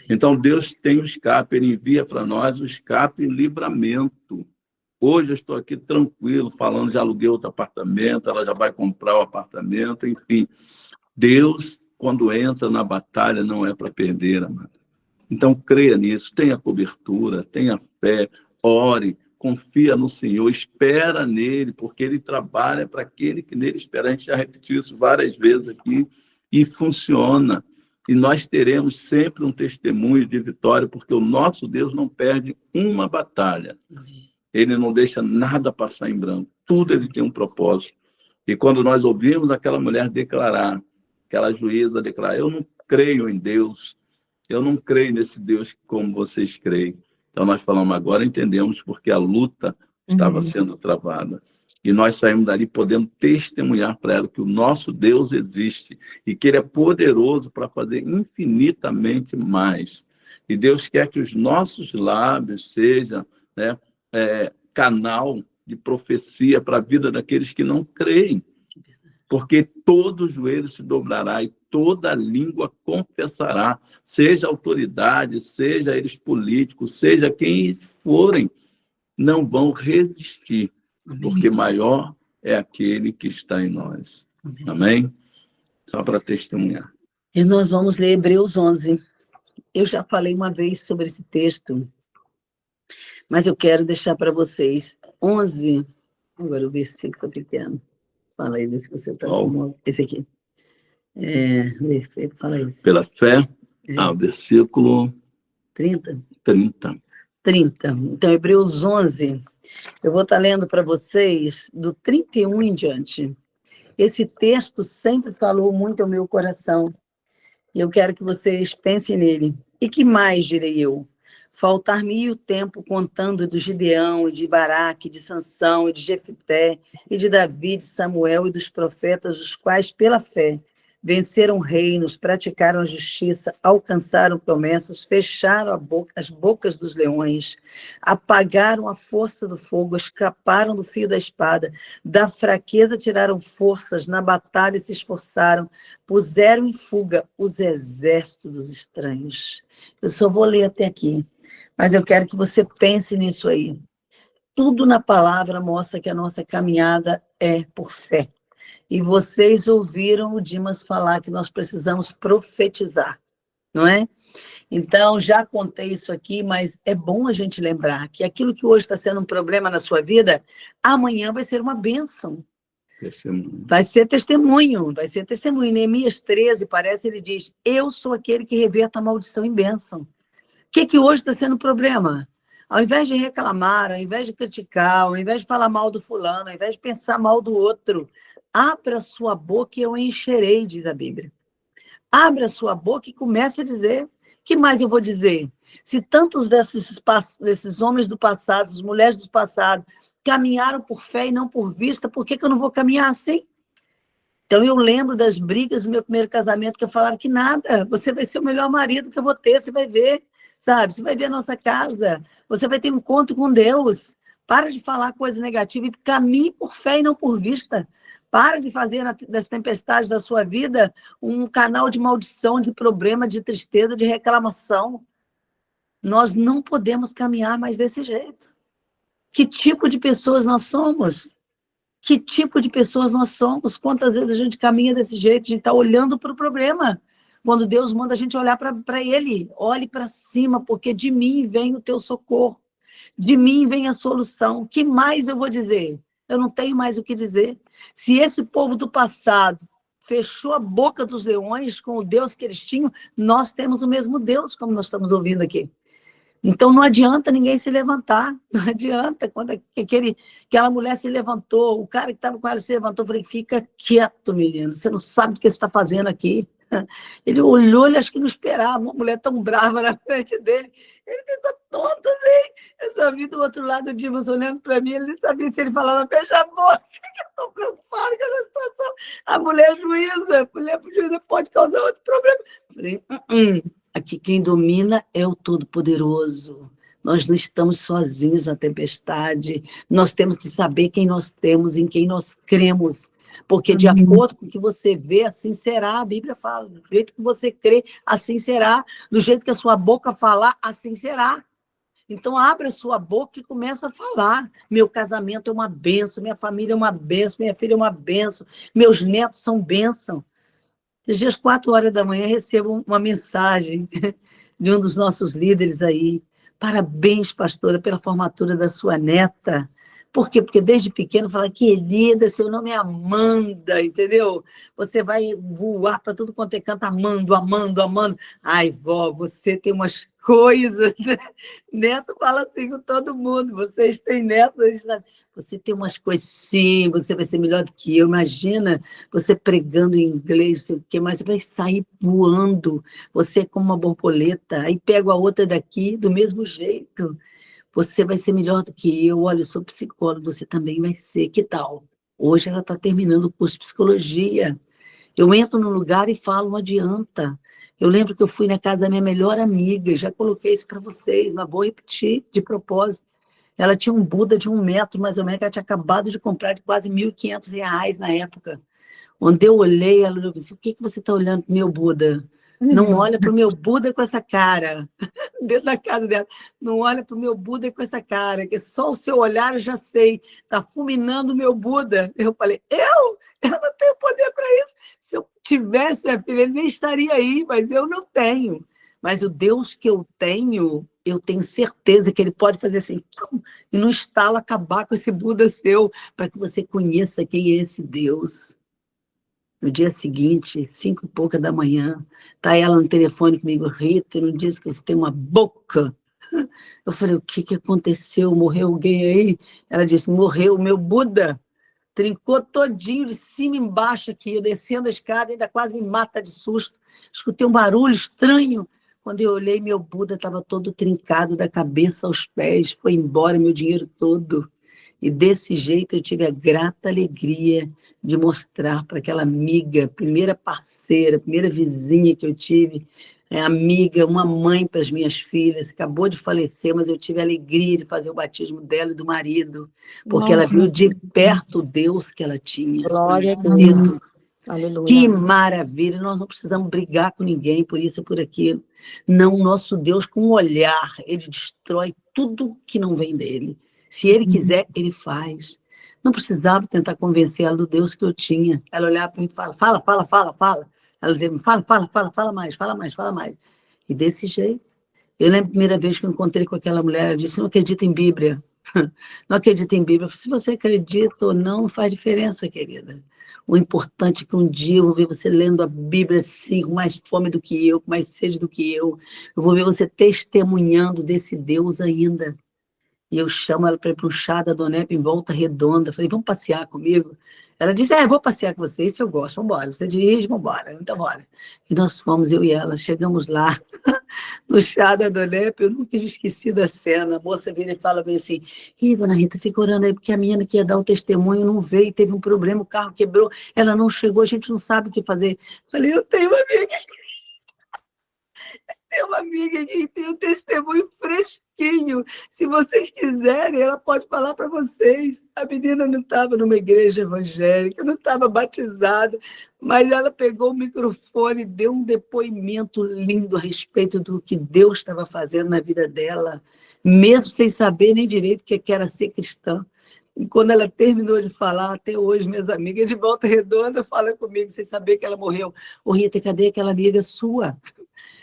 Então, Deus tem o escape, Ele envia para nós o escape e o livramento. Hoje eu estou aqui tranquilo, falando, já aluguei outro apartamento, ela já vai comprar o apartamento, enfim. Deus, quando entra na batalha, não é para perder, amado. Então, creia nisso, tenha cobertura, tenha fé, ore, confia no Senhor, espera nele, porque ele trabalha para aquele que nele espera. A gente já repetiu isso várias vezes aqui, e funciona. E nós teremos sempre um testemunho de vitória, porque o nosso Deus não perde uma batalha. Ele não deixa nada passar em branco. Tudo ele tem um propósito. E quando nós ouvimos aquela mulher declarar, aquela juíza declarar, eu não creio em Deus, eu não creio nesse Deus como vocês creem. Então nós falamos agora, entendemos porque a luta estava sendo travada. E nós saímos dali podendo testemunhar para ela que o nosso Deus existe e que Ele é poderoso para fazer infinitamente mais. E Deus quer que os nossos lábios sejam, né, canal de profecia para a vida daqueles que não creem. Porque todo joelho se dobrará e toda língua confessará, seja autoridade, seja eles políticos, seja quem forem, não vão resistir. Porque maior é aquele que está em nós. Amém? Só para testemunhar. E nós vamos ler Hebreus 11. Eu já falei uma vez sobre esse texto, mas eu quero deixar para vocês. 11, agora o versículo está pequeno. Fala aí, vê se você está com esse aqui. Fala isso. Pela fé, versículo 30. 30. Então, Hebreus 11, eu vou estar lendo para vocês do 31 em diante. Esse texto sempre falou muito ao meu coração. E eu quero que vocês pensem nele. E que mais direi eu? Faltar-me o tempo contando do Gideão, e de Baraque, de Sansão, e de Jefité, e de Davi, de Samuel, e dos profetas, os quais, pela fé, venceram reinos, praticaram a justiça, alcançaram promessas, fecharam as bocas dos leões, apagaram a força do fogo, escaparam do fio da espada, da fraqueza tiraram forças, na batalha se esforçaram, puseram em fuga os exércitos dos estranhos. Eu só vou ler até aqui, mas eu quero que você pense nisso aí. Tudo na palavra mostra que a nossa caminhada é por fé. E vocês ouviram o Dimas falar que nós precisamos profetizar, não é? Então, já contei isso aqui, mas é bom a gente lembrar que aquilo que hoje está sendo um problema na sua vida, amanhã vai ser uma bênção. Vai ser testemunho, vai ser testemunho. Em Neemias 13, parece, ele diz, eu sou aquele que reverto a maldição em bênção. O que hoje está sendo problema? Ao invés de reclamar, ao invés de criticar, ao invés de falar mal do fulano, ao invés de pensar mal do outro, abra sua boca e eu encherei, diz a Bíblia. Abra sua boca e comece a dizer. O que mais eu vou dizer? Se tantos desses homens do passado, as mulheres do passado, caminharam por fé e não por vista, por que eu não vou caminhar assim? Então eu lembro das brigas do meu primeiro casamento, que eu falava que nada, você vai ser o melhor marido que eu vou ter, você vai ver, sabe? Você vai ver a nossa casa, você vai ter um encontro com Deus. Para de falar coisas negativas e caminhe por fé e não por vista. Para de fazer das tempestades da sua vida um canal de maldição, de problema, de tristeza, de reclamação. Nós não podemos caminhar mais desse jeito. Que tipo de pessoas nós somos? Que tipo de pessoas nós somos? Quantas vezes a gente caminha desse jeito? A gente está olhando para o problema. Quando Deus manda a gente olhar para Ele, olhe para cima, porque de mim vem o teu socorro. De mim vem a solução. O que mais eu vou dizer? Eu não tenho mais o que dizer. Se esse povo do passado fechou a boca dos leões com o Deus que eles tinham, nós temos o mesmo Deus, como nós estamos ouvindo aqui. Então não adianta ninguém se levantar, não adianta. Quando aquela mulher se levantou, o cara que estava com ela se levantou, eu falei, fica quieto, menino, você não sabe o que você está fazendo aqui. Ele olhou, ele acho que não esperava uma mulher tão brava na frente dele. Ele ficou tonto, assim. Eu só vi do outro lado o Dimas olhando para mim, ele não sabia se ele falava, fecha a boca, que eu estou preocupado com essa situação. A mulher juíza pode causar outro problema. Eu falei, aqui quem domina é o Todo-Poderoso. Nós não estamos sozinhos na tempestade. Nós temos que saber quem nós temos, em quem nós cremos. Porque de acordo com o que você vê, assim será. A Bíblia fala, do jeito que você crê, assim será. Do jeito que a sua boca falar, assim será. Então, abre a sua boca e começa a falar. Meu casamento é uma bênção, minha família é uma bênção, minha filha é uma bênção, meus netos são bênção. Esses dias, 4 horas da manhã, recebo uma mensagem de um dos nossos líderes aí. Parabéns, pastora, pela formatura da sua neta. Por quê? Porque desde pequeno fala, querida, seu nome é Amanda, entendeu? Você vai voar para tudo quanto é canto, amando, amando, amando. Ai, vó, você tem umas coisas, né? Neto fala assim com todo mundo, vocês têm netos, eles sabem. Você tem umas coisas, sim, você vai ser melhor do que eu. Imagina você pregando em inglês, sei o quê, mas você vai sair voando. Você é como uma borboleta, aí pego a outra daqui do mesmo jeito. Você vai ser melhor do que eu. Olha, eu sou psicóloga, você também vai ser. Que tal? Hoje ela está terminando o curso de psicologia. Eu entro no lugar e falo, não adianta. Eu lembro que eu fui na casa da minha melhor amiga, já coloquei isso para vocês, mas vou repetir de propósito. Ela tinha um Buda de 1 metro, mais ou menos, que ela tinha acabado de comprar de quase R$ 1.500 na época. Onde eu olhei, ela falou assim, o que você está olhando para o meu Buda? Não olha para o meu Buda com essa cara. Dentro da casa dela. Não olha para o meu Buda com essa cara, que só o seu olhar eu já sei. Está fulminando o meu Buda. Eu falei, eu? Eu não tenho poder para isso. Se eu tivesse, minha filha, ele nem estaria aí, mas eu não tenho. Mas o Deus que eu tenho certeza que ele pode fazer assim, e no estalo acabar com esse Buda seu, para que você conheça quem é esse Deus. No dia seguinte, 5 e pouca da manhã, tá ela no telefone comigo, Rita, não disse que você tem uma boca. Eu falei, o que aconteceu? Morreu alguém aí? Ela disse, morreu o meu Buda. Trincou todinho de cima e embaixo aqui, eu descendo a escada, ainda quase me mata de susto. Escutei um barulho estranho. Quando eu olhei, meu Buda estava todo trincado da cabeça aos pés, foi embora meu dinheiro todo. E desse jeito eu tive a grata alegria de mostrar para aquela amiga, primeira parceira, primeira vizinha que eu tive, amiga, uma mãe para as minhas filhas, acabou de falecer, mas eu tive a alegria de fazer o batismo dela e do marido, porque ela viu de perto o Deus que ela tinha. Glória a Deus. Aleluia. Que maravilha, nós não precisamos brigar com ninguém por isso ou por aquilo. Não, nosso Deus, com um olhar, ele destrói tudo que não vem dele. Se ele quiser, ele faz. Não precisava tentar convencer ela do Deus que eu tinha. Ela olhava para mim e falava, fala. Ela dizia, fala mais. E desse jeito. Eu lembro a primeira vez que eu encontrei com aquela mulher, ela disse, não acredito em Bíblia. Não acredito em Bíblia. Eu falei, se você acredita ou não faz diferença, querida. O importante é que um dia eu vou ver você lendo a Bíblia assim, com mais fome do que eu, com mais sede do que eu. Eu vou ver você testemunhando desse Deus ainda. E eu chamo ela para ir para um chá da Dona Epa em Volta Redonda. Falei, vamos passear comigo? Ela disse, eu vou passear com você, isso eu gosto, vamos embora. Você dirige, vamos embora, então bora. E nós fomos, eu e ela, chegamos lá, no chá da Dona Epa, eu nunca esqueci da cena. A moça vira e fala bem assim, Dona Rita, fica orando aí, porque a menina que ia dar o testemunho não veio, teve um problema, o carro quebrou, ela não chegou, a gente não sabe o que fazer. Falei, eu tenho uma amiga que tem um testemunho fresquinho. Se vocês quiserem, ela pode falar para vocês. A menina não estava numa igreja evangélica, não estava batizada, mas ela pegou o microfone e deu um depoimento lindo a respeito do que Deus estava fazendo na vida dela, mesmo sem saber nem direito o que era ser cristã. E quando ela terminou de falar, até hoje, minhas amigas de Volta Redonda falam comigo, sem saber que ela morreu. Ô Rita, cadê aquela amiga sua?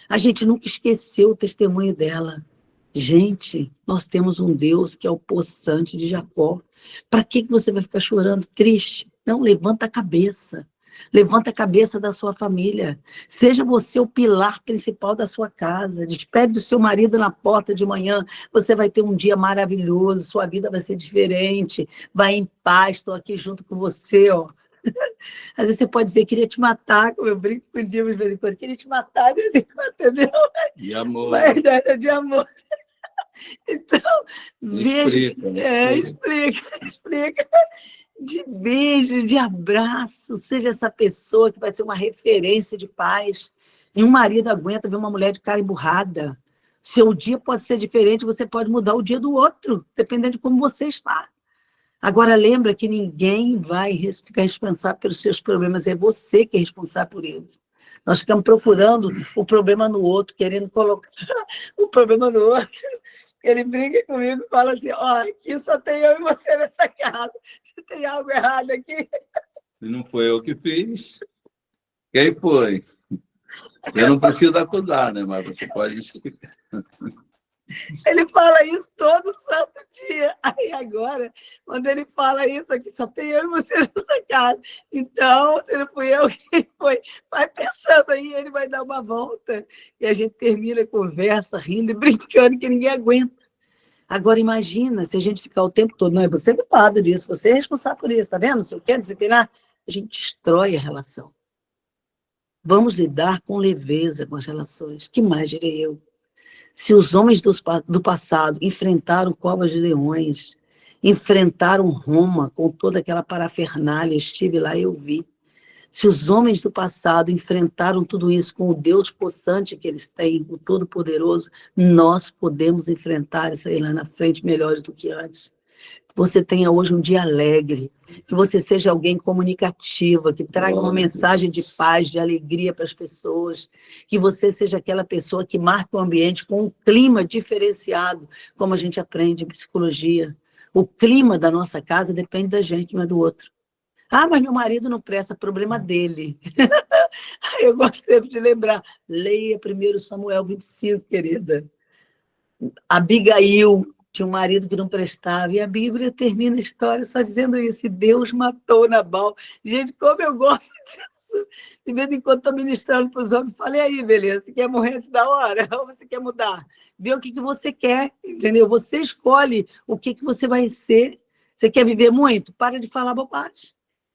A gente nunca esqueceu o testemunho dela. Gente, nós temos um Deus que é o poçante de Jacó. Para que você vai ficar chorando, triste? Não, levanta a cabeça. Levanta a cabeça da sua família. Seja você o pilar principal da sua casa. Despede do seu marido na porta de manhã. Você vai ter um dia maravilhoso. Sua vida vai ser diferente. Vai em paz. Estou aqui junto com você, ó. Às vezes você pode dizer, queria te matar, como eu brinco com o Dimas de vez em quando, queria te matar, de vez em quando, entendeu? E amor. Mas é de amor. Então, Explica, explica. De beijo, de abraço, seja essa pessoa que vai ser uma referência de paz. Nenhum marido aguenta ver uma mulher de cara emburrada. Seu dia pode ser diferente, você pode mudar o dia do outro, dependendo de como você está. Agora, lembra que ninguém vai ficar responsável pelos seus problemas, é você que é responsável por eles. Nós ficamos procurando o problema no outro, querendo colocar o problema no outro. Ele brinca comigo e fala assim, aqui só tem eu e você nessa casa. Tem algo errado aqui. Se não foi eu que fiz, quem foi? Eu não preciso acusar, né? Mas você pode explicar. Ele fala isso todo santo dia. Aí agora, quando ele fala isso aqui, só tem eu e você nessa casa. Então, se não fui eu, quem foi? Vai pensando aí, ele vai dar uma volta. E a gente termina a conversa, rindo e brincando, que ninguém aguenta. Agora, imagina se a gente ficar o tempo todo, não é você culpado disso, você é responsável por isso, tá vendo? Se eu quero disciplinar, a gente destrói a relação. Vamos lidar com leveza com as relações. Que mais direi eu? Se os homens do passado enfrentaram covas de leões, enfrentaram Roma com toda aquela parafernália, estive lá e eu vi. Se os homens do passado enfrentaram tudo isso com o Deus possante que eles têm, o Todo-Poderoso, nós podemos enfrentar e sair lá na frente melhores do que antes. Que você tenha hoje um dia alegre, que você seja alguém comunicativa, que traga uma mensagem de paz, de alegria para as pessoas, que você seja aquela pessoa que marca o ambiente com um clima diferenciado, como a gente aprende em psicologia. O clima da nossa casa depende da gente, não é do outro. Mas meu marido não presta, problema dele. Eu gosto sempre de lembrar. Leia 1 Samuel 25, querida. Abigail tinha um marido que não prestava, e a Bíblia termina a história só dizendo isso, e Deus matou Nabal. Gente, como eu gosto disso. De vez em quando estou ministrando para os homens, falei aí, beleza, você quer morrer antes da hora? Ou você quer mudar? Vê o que você quer, entendeu? Você escolhe o que você vai ser. Você quer viver muito? Para de falar bobagem.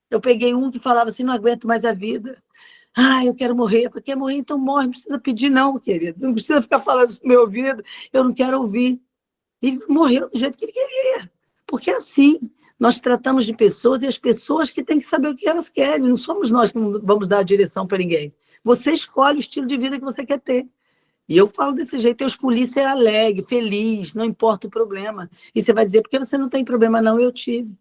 Eu peguei um que falava assim, não aguento mais a vida. Eu quero morrer. Eu falei, quer morrer? Então morre. Não precisa pedir não, querido. Não precisa ficar falando isso no meu ouvido. Eu não quero ouvir. E morreu do jeito que ele queria. Porque é assim, nós tratamos de pessoas e as pessoas que têm que saber o que elas querem. Não somos nós que vamos dar a direção para ninguém. Você escolhe o estilo de vida que você quer ter. E eu falo desse jeito, eu escolhi ser alegre, feliz, não importa o problema. E você vai dizer, porque você não tem problema não, eu tive.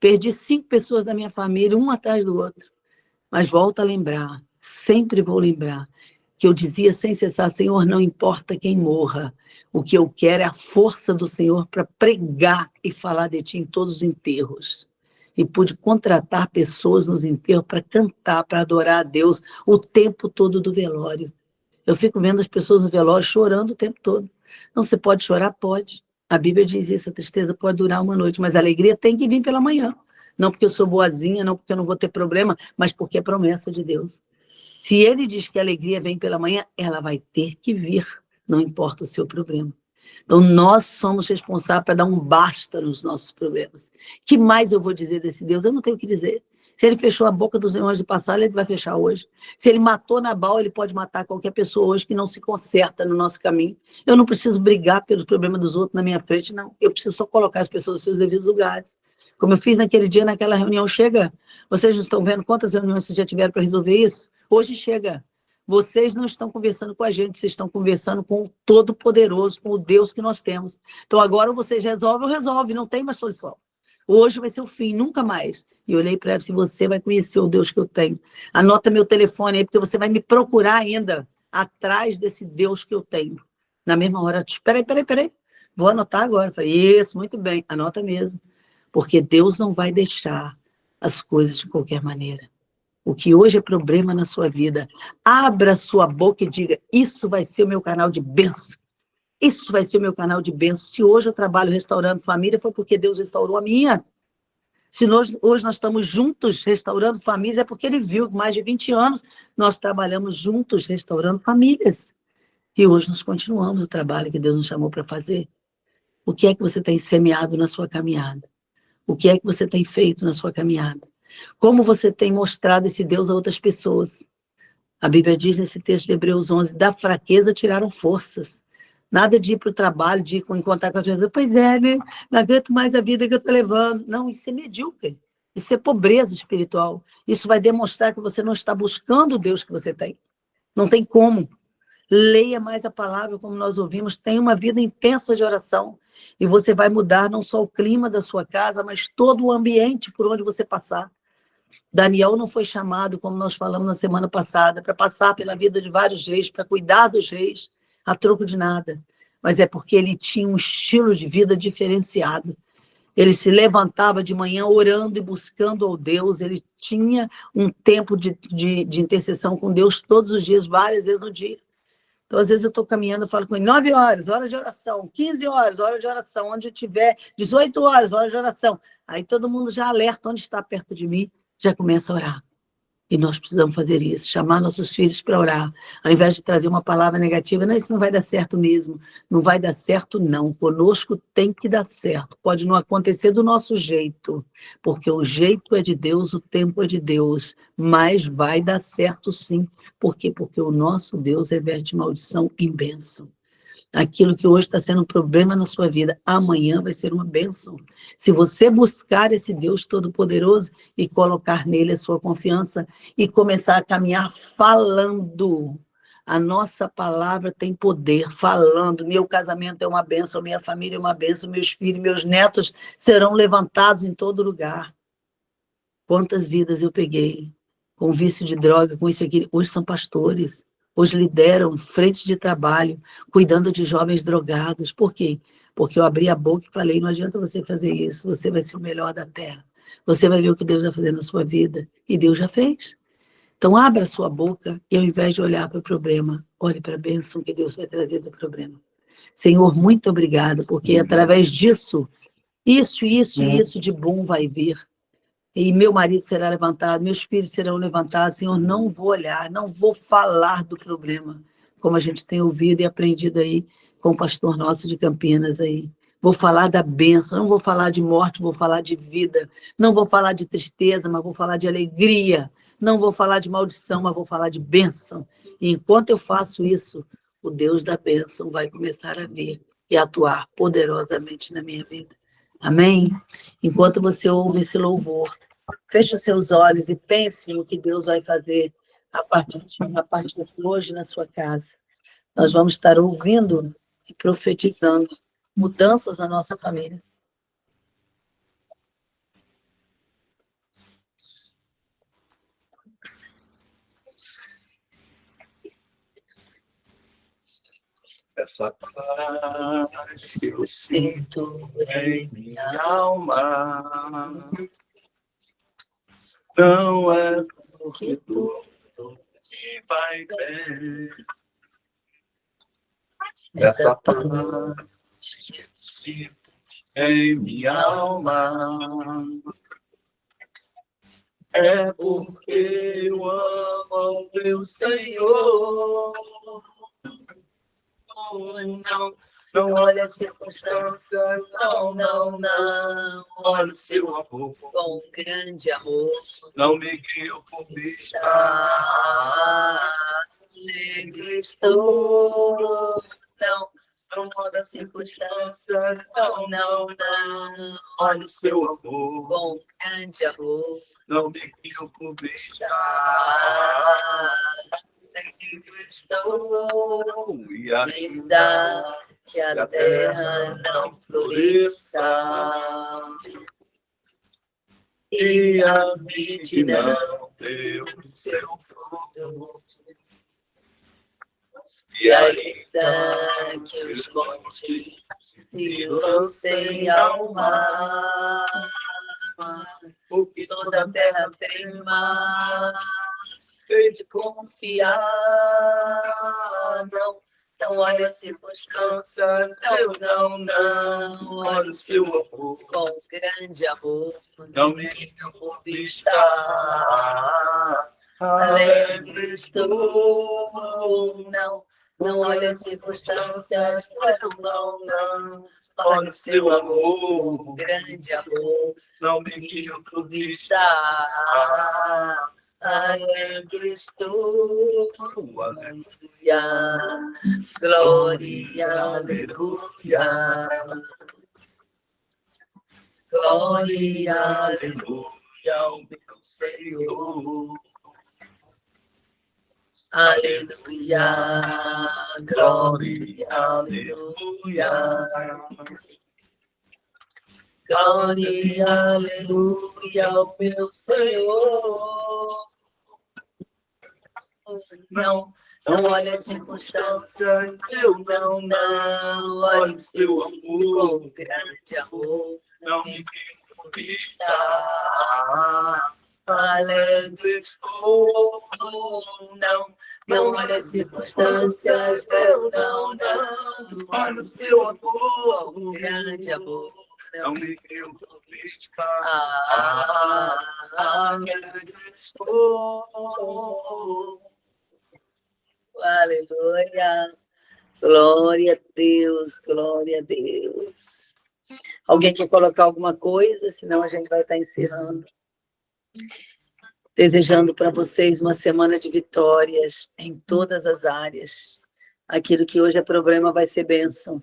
Perdi 5 pessoas da minha família, um atrás do outro. Mas volto a lembrar, sempre vou lembrar, que eu dizia sem cessar, Senhor, não importa quem morra, o que eu quero é a força do Senhor para pregar e falar de Ti em todos os enterros. E pude contratar pessoas nos enterros para cantar, para adorar a Deus o tempo todo do velório. Eu fico vendo as pessoas no velório chorando o tempo todo. Não, você pode chorar? Pode. A Bíblia diz isso, a tristeza pode durar uma noite, mas a alegria tem que vir pela manhã. Não porque eu sou boazinha, não porque eu não vou ter problema, mas porque é promessa de Deus. Se Ele diz que a alegria vem pela manhã, ela vai ter que vir, não importa o seu problema. Então, nós somos responsáveis para dar um basta nos nossos problemas. O que mais eu vou dizer desse Deus? Eu não tenho o que dizer. Se Ele fechou a boca dos leões do passado, Ele vai fechar hoje. Se Ele matou Nabal, Ele pode matar qualquer pessoa hoje que não se conserta no nosso caminho. Eu não preciso brigar pelos problemas dos outros na minha frente, não. Eu preciso só colocar as pessoas nos seus devidos lugares. Como eu fiz naquele dia, naquela reunião, chega. Vocês não estão vendo quantas reuniões vocês já tiveram para resolver isso? Hoje chega. Vocês não estão conversando com a gente, vocês estão conversando com o Todo-Poderoso, com o Deus que nós temos. Então agora ou vocês resolvem ou resolvem, não tem mais solução. Hoje vai ser o fim, nunca mais. E eu olhei para ela e disse, você vai conhecer o Deus que eu tenho. Anota meu telefone aí, porque você vai me procurar ainda atrás desse Deus que eu tenho. Na mesma hora, peraí. Vou anotar agora. Eu falei, isso, muito bem, anota mesmo. Porque Deus não vai deixar as coisas de qualquer maneira. O que hoje é problema na sua vida, abra sua boca e diga, isso vai ser o meu canal de bênção. Isso vai ser o meu canal de bênção. Se hoje eu trabalho restaurando família, foi porque Deus restaurou a minha. Se hoje nós estamos juntos restaurando famílias, é porque Ele viu que mais de 20 anos nós trabalhamos juntos restaurando famílias. E hoje nós continuamos o trabalho que Deus nos chamou para fazer. O que é que você tem semeado na sua caminhada? O que é que você tem feito na sua caminhada? Como você tem mostrado esse Deus a outras pessoas? A Bíblia diz nesse texto de Hebreus 11, da fraqueza tiraram forças. Nada de ir para o trabalho, de ir encontrar com as pessoas. Pois é, né? Não aguento mais a vida que eu estou levando. Não, isso é medíocre. Isso é pobreza espiritual. Isso vai demonstrar que você não está buscando o Deus que você tem. Não tem como. Leia mais a palavra, como nós ouvimos. Tenha uma vida intensa de oração. E você vai mudar não só o clima da sua casa, mas todo o ambiente por onde você passar. Daniel não foi chamado, como nós falamos na semana passada, para passar pela vida de vários reis, para cuidar dos reis, a troco de nada. Mas é porque ele tinha um estilo de vida diferenciado. Ele se levantava de manhã orando e buscando ao Deus. Ele tinha um tempo de intercessão com Deus todos os dias, várias vezes no dia. Então, às vezes, eu estou caminhando e falo com ele, 9 horas, hora de oração, 15 horas, hora de oração, onde tiver 18 horas, hora de oração. Aí todo mundo já alerta onde está perto de mim, já começa a orar. E nós precisamos fazer isso, chamar nossos filhos para orar, ao invés de trazer uma palavra negativa. Não, isso não vai dar certo mesmo. Não vai dar certo, não. Conosco tem que dar certo. Pode não acontecer do nosso jeito, porque o jeito é de Deus, o tempo é de Deus, mas vai dar certo sim. Por quê? Porque o nosso Deus reverte maldição em bênção. Aquilo que hoje está sendo um problema na sua vida, amanhã vai ser uma bênção. Se você buscar esse Deus Todo-Poderoso e colocar nele a sua confiança e começar a caminhar falando, a nossa palavra tem poder, falando, meu casamento é uma bênção, minha família é uma bênção, meus filhos, meus netos serão levantados em todo lugar. Quantas vidas eu peguei com vício de droga, com isso aqui, hoje são pastores. Hoje lideram frente de trabalho, cuidando de jovens drogados. Por quê? Porque eu abri a boca e falei, não adianta você fazer isso, você vai ser o melhor da terra. Você vai ver o que Deus vai fazer na sua vida. E Deus já fez. Então, abra a sua boca e ao invés de olhar para o problema, olhe para a bênção que Deus vai trazer do problema. Senhor, muito obrigada, porque através disso, isso de bom vai vir. E meu marido será levantado, meus filhos serão levantados. Senhor, não vou olhar, não vou falar do problema, como a gente tem ouvido e aprendido aí com o pastor nosso de Campinas aí. Vou falar da bênção, não vou falar de morte, vou falar de vida. Não vou falar de tristeza, mas vou falar de alegria. Não vou falar de maldição, mas vou falar de bênção. E enquanto eu faço isso, o Deus da bênção vai começar a vir e atuar poderosamente na minha vida. Amém? Enquanto você ouve esse louvor, feche os seus olhos e pense no que Deus vai fazer a partir de hoje na sua casa. Nós vamos estar ouvindo e profetizando mudanças na nossa família. Essa paz que eu sinto em minha alma não é porque tudo me vai bem. Essa paz que eu sinto em minha alma é porque eu amo o meu Senhor. Não olha as circunstâncias, não. Olha o seu amor, Com grande amor, não me guio por vista. Alegre estou. Não olha as circunstâncias, não. Olha o seu amor, Com grande amor, não me guio por vista. alegre estou. E ainda Ainda que a terra não floresça e a vide não deu o seu fruto, e ainda que os montes se lancem ao mar, o que toda a terra trema, hei de confiar. Não olha as circunstâncias, não. olha o seu amor, Com grande amor, não me guio por vista. alegre estou. Não olhe as circunstâncias, não. Olha o seu amor, Grande amor, não fique por vista. está alegre estou. Aleluia, glória, aleluia. Glória, aleluia, ao meu Senhor. Aleluia, glória, aleluia. Glória, aleluia, ao meu Senhor. Não olhe as circunstâncias, eu não olhe o seu amor, grande amor. Não fique por vista. Alegre estou, não olhe as circunstâncias, eu não olhe o seu amor, grande amor. Não fique por vista. Alegre estou. Aleluia. Glória a Deus, glória a Deus. Alguém quer colocar alguma coisa? Senão a gente vai estar encerrando. Desejando para vocês uma semana de vitórias em todas as áreas. Aquilo que hoje é problema vai ser bênção.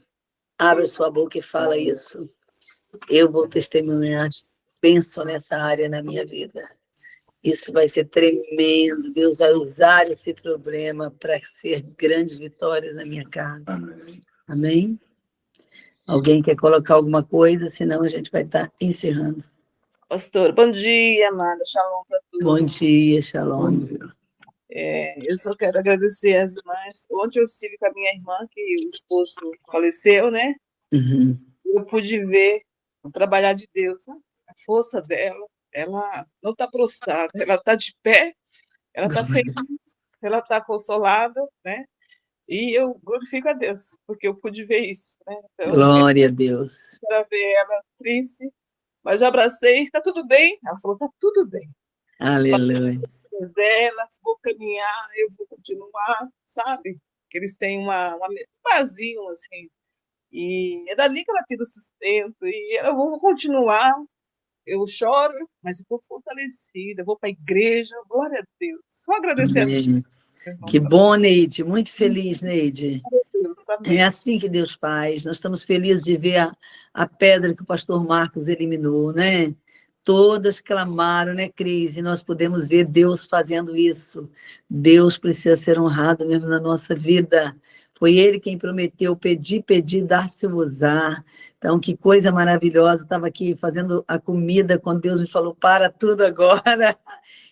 Abra sua boca e fala isso. Eu vou testemunhar bênção nessa área na minha vida. Isso vai ser tremendo. Deus vai usar esse problema para ser grandes vitórias na minha casa. Amém. Amém? Alguém quer colocar alguma coisa? Senão a gente vai estar encerrando. Pastor, bom dia, amada. Shalom para todos. Bom dia, shalom. Eu só quero agradecer às irmãs. Ontem eu estive com a minha irmã, que o esposo faleceu, né? Uhum. Eu pude ver o trabalhar de Deus, né? A força dela. Ela não está prostrada, ela está de pé, ela está feliz, ela está consolada, né? E eu glorifico a Deus, porque eu pude ver isso, né? Então, Glória a Deus. para ver ela triste, mas eu abracei, está tudo bem. Ela falou, está tudo bem. Aleluia. Dela, vou caminhar, eu vou continuar, sabe? Que eles têm um vazio, assim. E é dali que ela tira o sustento, e eu vou continuar. Eu choro, mas eu estou fortalecida, eu vou para a igreja, glória a Deus. Só agradecer Amém. a Deus. Que bom, Neide. Muito feliz, Neide. Deus, amém. É assim que Deus faz. Nós estamos felizes de ver a pedra que o pastor Marcos eliminou, né? Todas clamaram, né, Cris? E nós podemos ver Deus fazendo isso. Deus precisa ser honrado mesmo na nossa vida. Foi Ele quem prometeu, pedir, dar-se-vos-á. Então, que coisa maravilhosa. Estava aqui fazendo a comida quando Deus me falou, para tudo agora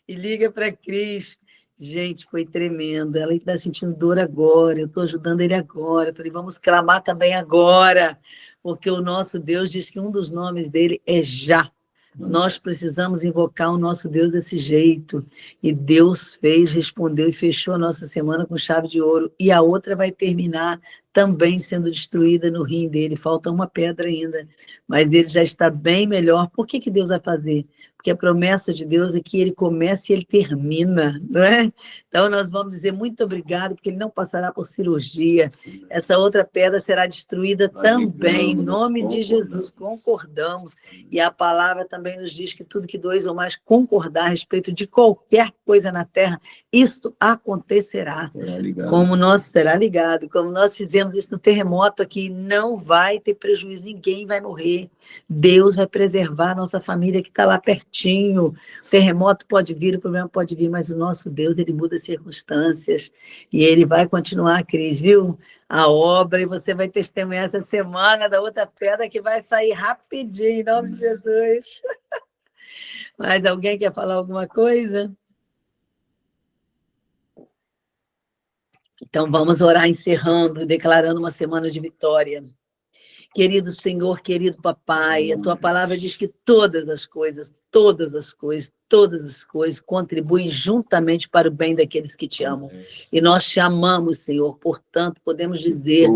e liga para Cris. Gente, foi tremendo. Ela está sentindo dor agora, eu estou ajudando ele agora. Eu falei, vamos clamar também agora, porque o nosso Deus diz que um dos nomes dele é Já. Nós precisamos invocar o nosso Deus desse jeito. E Deus fez, respondeu e fechou a nossa semana com chave de ouro. E a outra vai terminar também sendo destruída no rim dele. Falta uma pedra ainda. Mas ele já está bem melhor. Por que Deus vai fazer? Porque a promessa de Deus é que ele começa e ele termina, não é? Então, nós vamos dizer muito obrigado, porque ele não passará por cirurgia. Essa outra pedra será destruída também, em nome de Jesus. Concordamos. E a palavra também nos diz que tudo que dois ou mais concordar a respeito de qualquer coisa na terra, isto acontecerá. Como nós fizemos isso no terremoto aqui, não vai ter prejuízo, ninguém vai morrer. Deus vai preservar a nossa família que está lá pertinho. O terremoto pode vir, o problema pode vir, mas o nosso Deus, ele muda as circunstâncias e ele vai continuar, Cris, viu? A obra, e você vai testemunhar essa semana da outra pedra que vai sair rapidinho, em nome de Jesus. Mas alguém quer falar alguma coisa? Então vamos orar encerrando, declarando uma semana de vitória. Querido Senhor, querido Papai, a Tua palavra diz que todas as coisas todas as coisas contribuem juntamente para o bem daqueles que te amam. E nós te amamos, Senhor, portanto, podemos dizer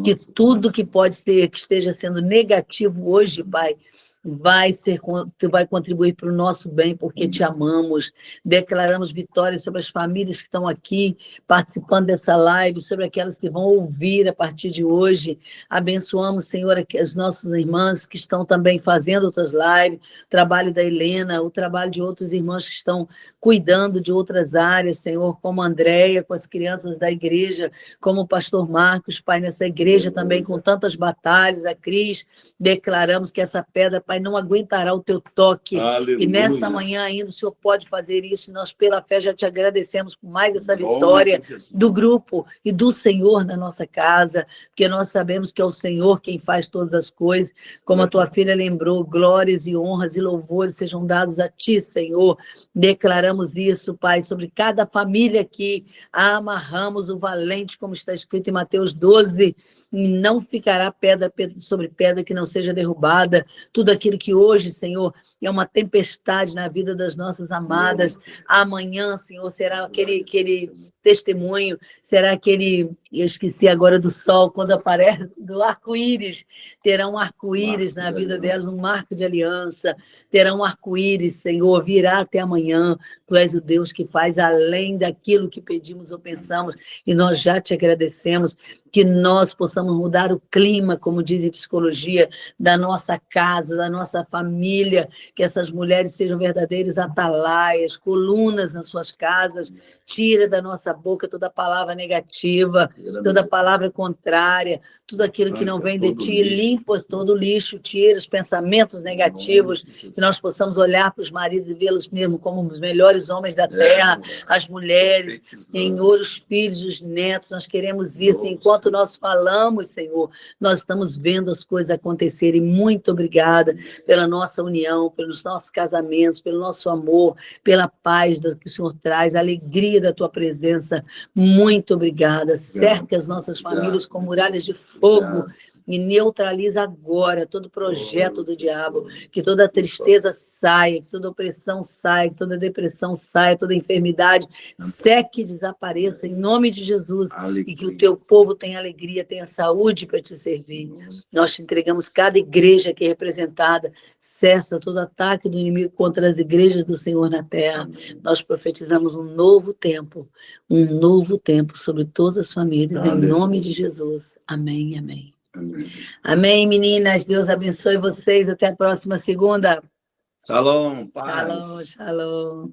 que tudo que pode ser, que esteja sendo negativo hoje, Pai, vai contribuir para o nosso bem, porque te amamos. Declaramos vitórias sobre as famílias que estão aqui participando dessa live, sobre aquelas que vão ouvir a partir de hoje. Abençoamos, Senhor, as nossas irmãs que estão também fazendo outras lives, o trabalho da Helena, o trabalho de outros irmãos que estão cuidando de outras áreas, Senhor, como a Andréia, com as crianças da igreja, como o pastor Marcos, Pai, nessa igreja também com tantas batalhas, a Cris, declaramos que essa pedra, Pai, não aguentará o teu toque. Aleluia. E nessa manhã ainda o Senhor pode fazer isso, e nós pela fé já te agradecemos por mais essa vitória do grupo e do Senhor na nossa casa, porque nós sabemos que é o Senhor quem faz todas as coisas, como a tua filha lembrou, glórias e honras e louvores sejam dados a ti, Senhor. Declaramos isso, Pai, sobre cada família aqui, amarramos o valente, como está escrito em Mateus 12, não ficará pedra sobre pedra que não seja derrubada. Tudo aquilo que hoje, Senhor, é uma tempestade na vida das nossas amadas, amanhã, Senhor, será aquele testemunho, será aquele, eu esqueci agora do sol, quando aparece, do arco-íris, terá um arco-íris na vida delas, um marco de aliança, terá um arco-íris, Senhor, virá até amanhã. Tu és o Deus que faz além daquilo que pedimos ou pensamos, e nós já te agradecemos, que nós possamos mudar o clima, como diz em psicologia, da nossa casa, da nossa família, que essas mulheres sejam verdadeiras atalaias, colunas nas suas casas. Tira da nossa boca toda palavra negativa, toda palavra contrária, tudo aquilo que não vem de ti, limpa todo o lixo, tira os pensamentos negativos, que nós possamos olhar para os maridos e vê-los mesmo como os melhores homens da terra, as mulheres, Senhor, os filhos, os netos, nós queremos isso. Enquanto nós falamos, Senhor, nós estamos vendo as coisas acontecerem. Muito obrigada pela nossa união, pelos nossos casamentos, pelo nosso amor, pela paz que o Senhor traz, a alegria da tua presença. Muito obrigada. Cerca as nossas famílias com muralhas de fogo e neutraliza agora todo projeto do diabo, que toda tristeza saia, que toda opressão saia, que toda depressão saia, toda enfermidade seque e desapareça em nome de Jesus, e que o teu povo tenha alegria, tenha saúde para te servir. Nós te entregamos cada igreja aqui representada, cessa todo ataque do inimigo contra as igrejas do Senhor na terra. Nós profetizamos um novo tempo sobre todas as famílias, em nome de Jesus. Amém, amém. Amém, meninas. Deus abençoe vocês. Até a próxima segunda. Shalom, paz. Shalom, shalom.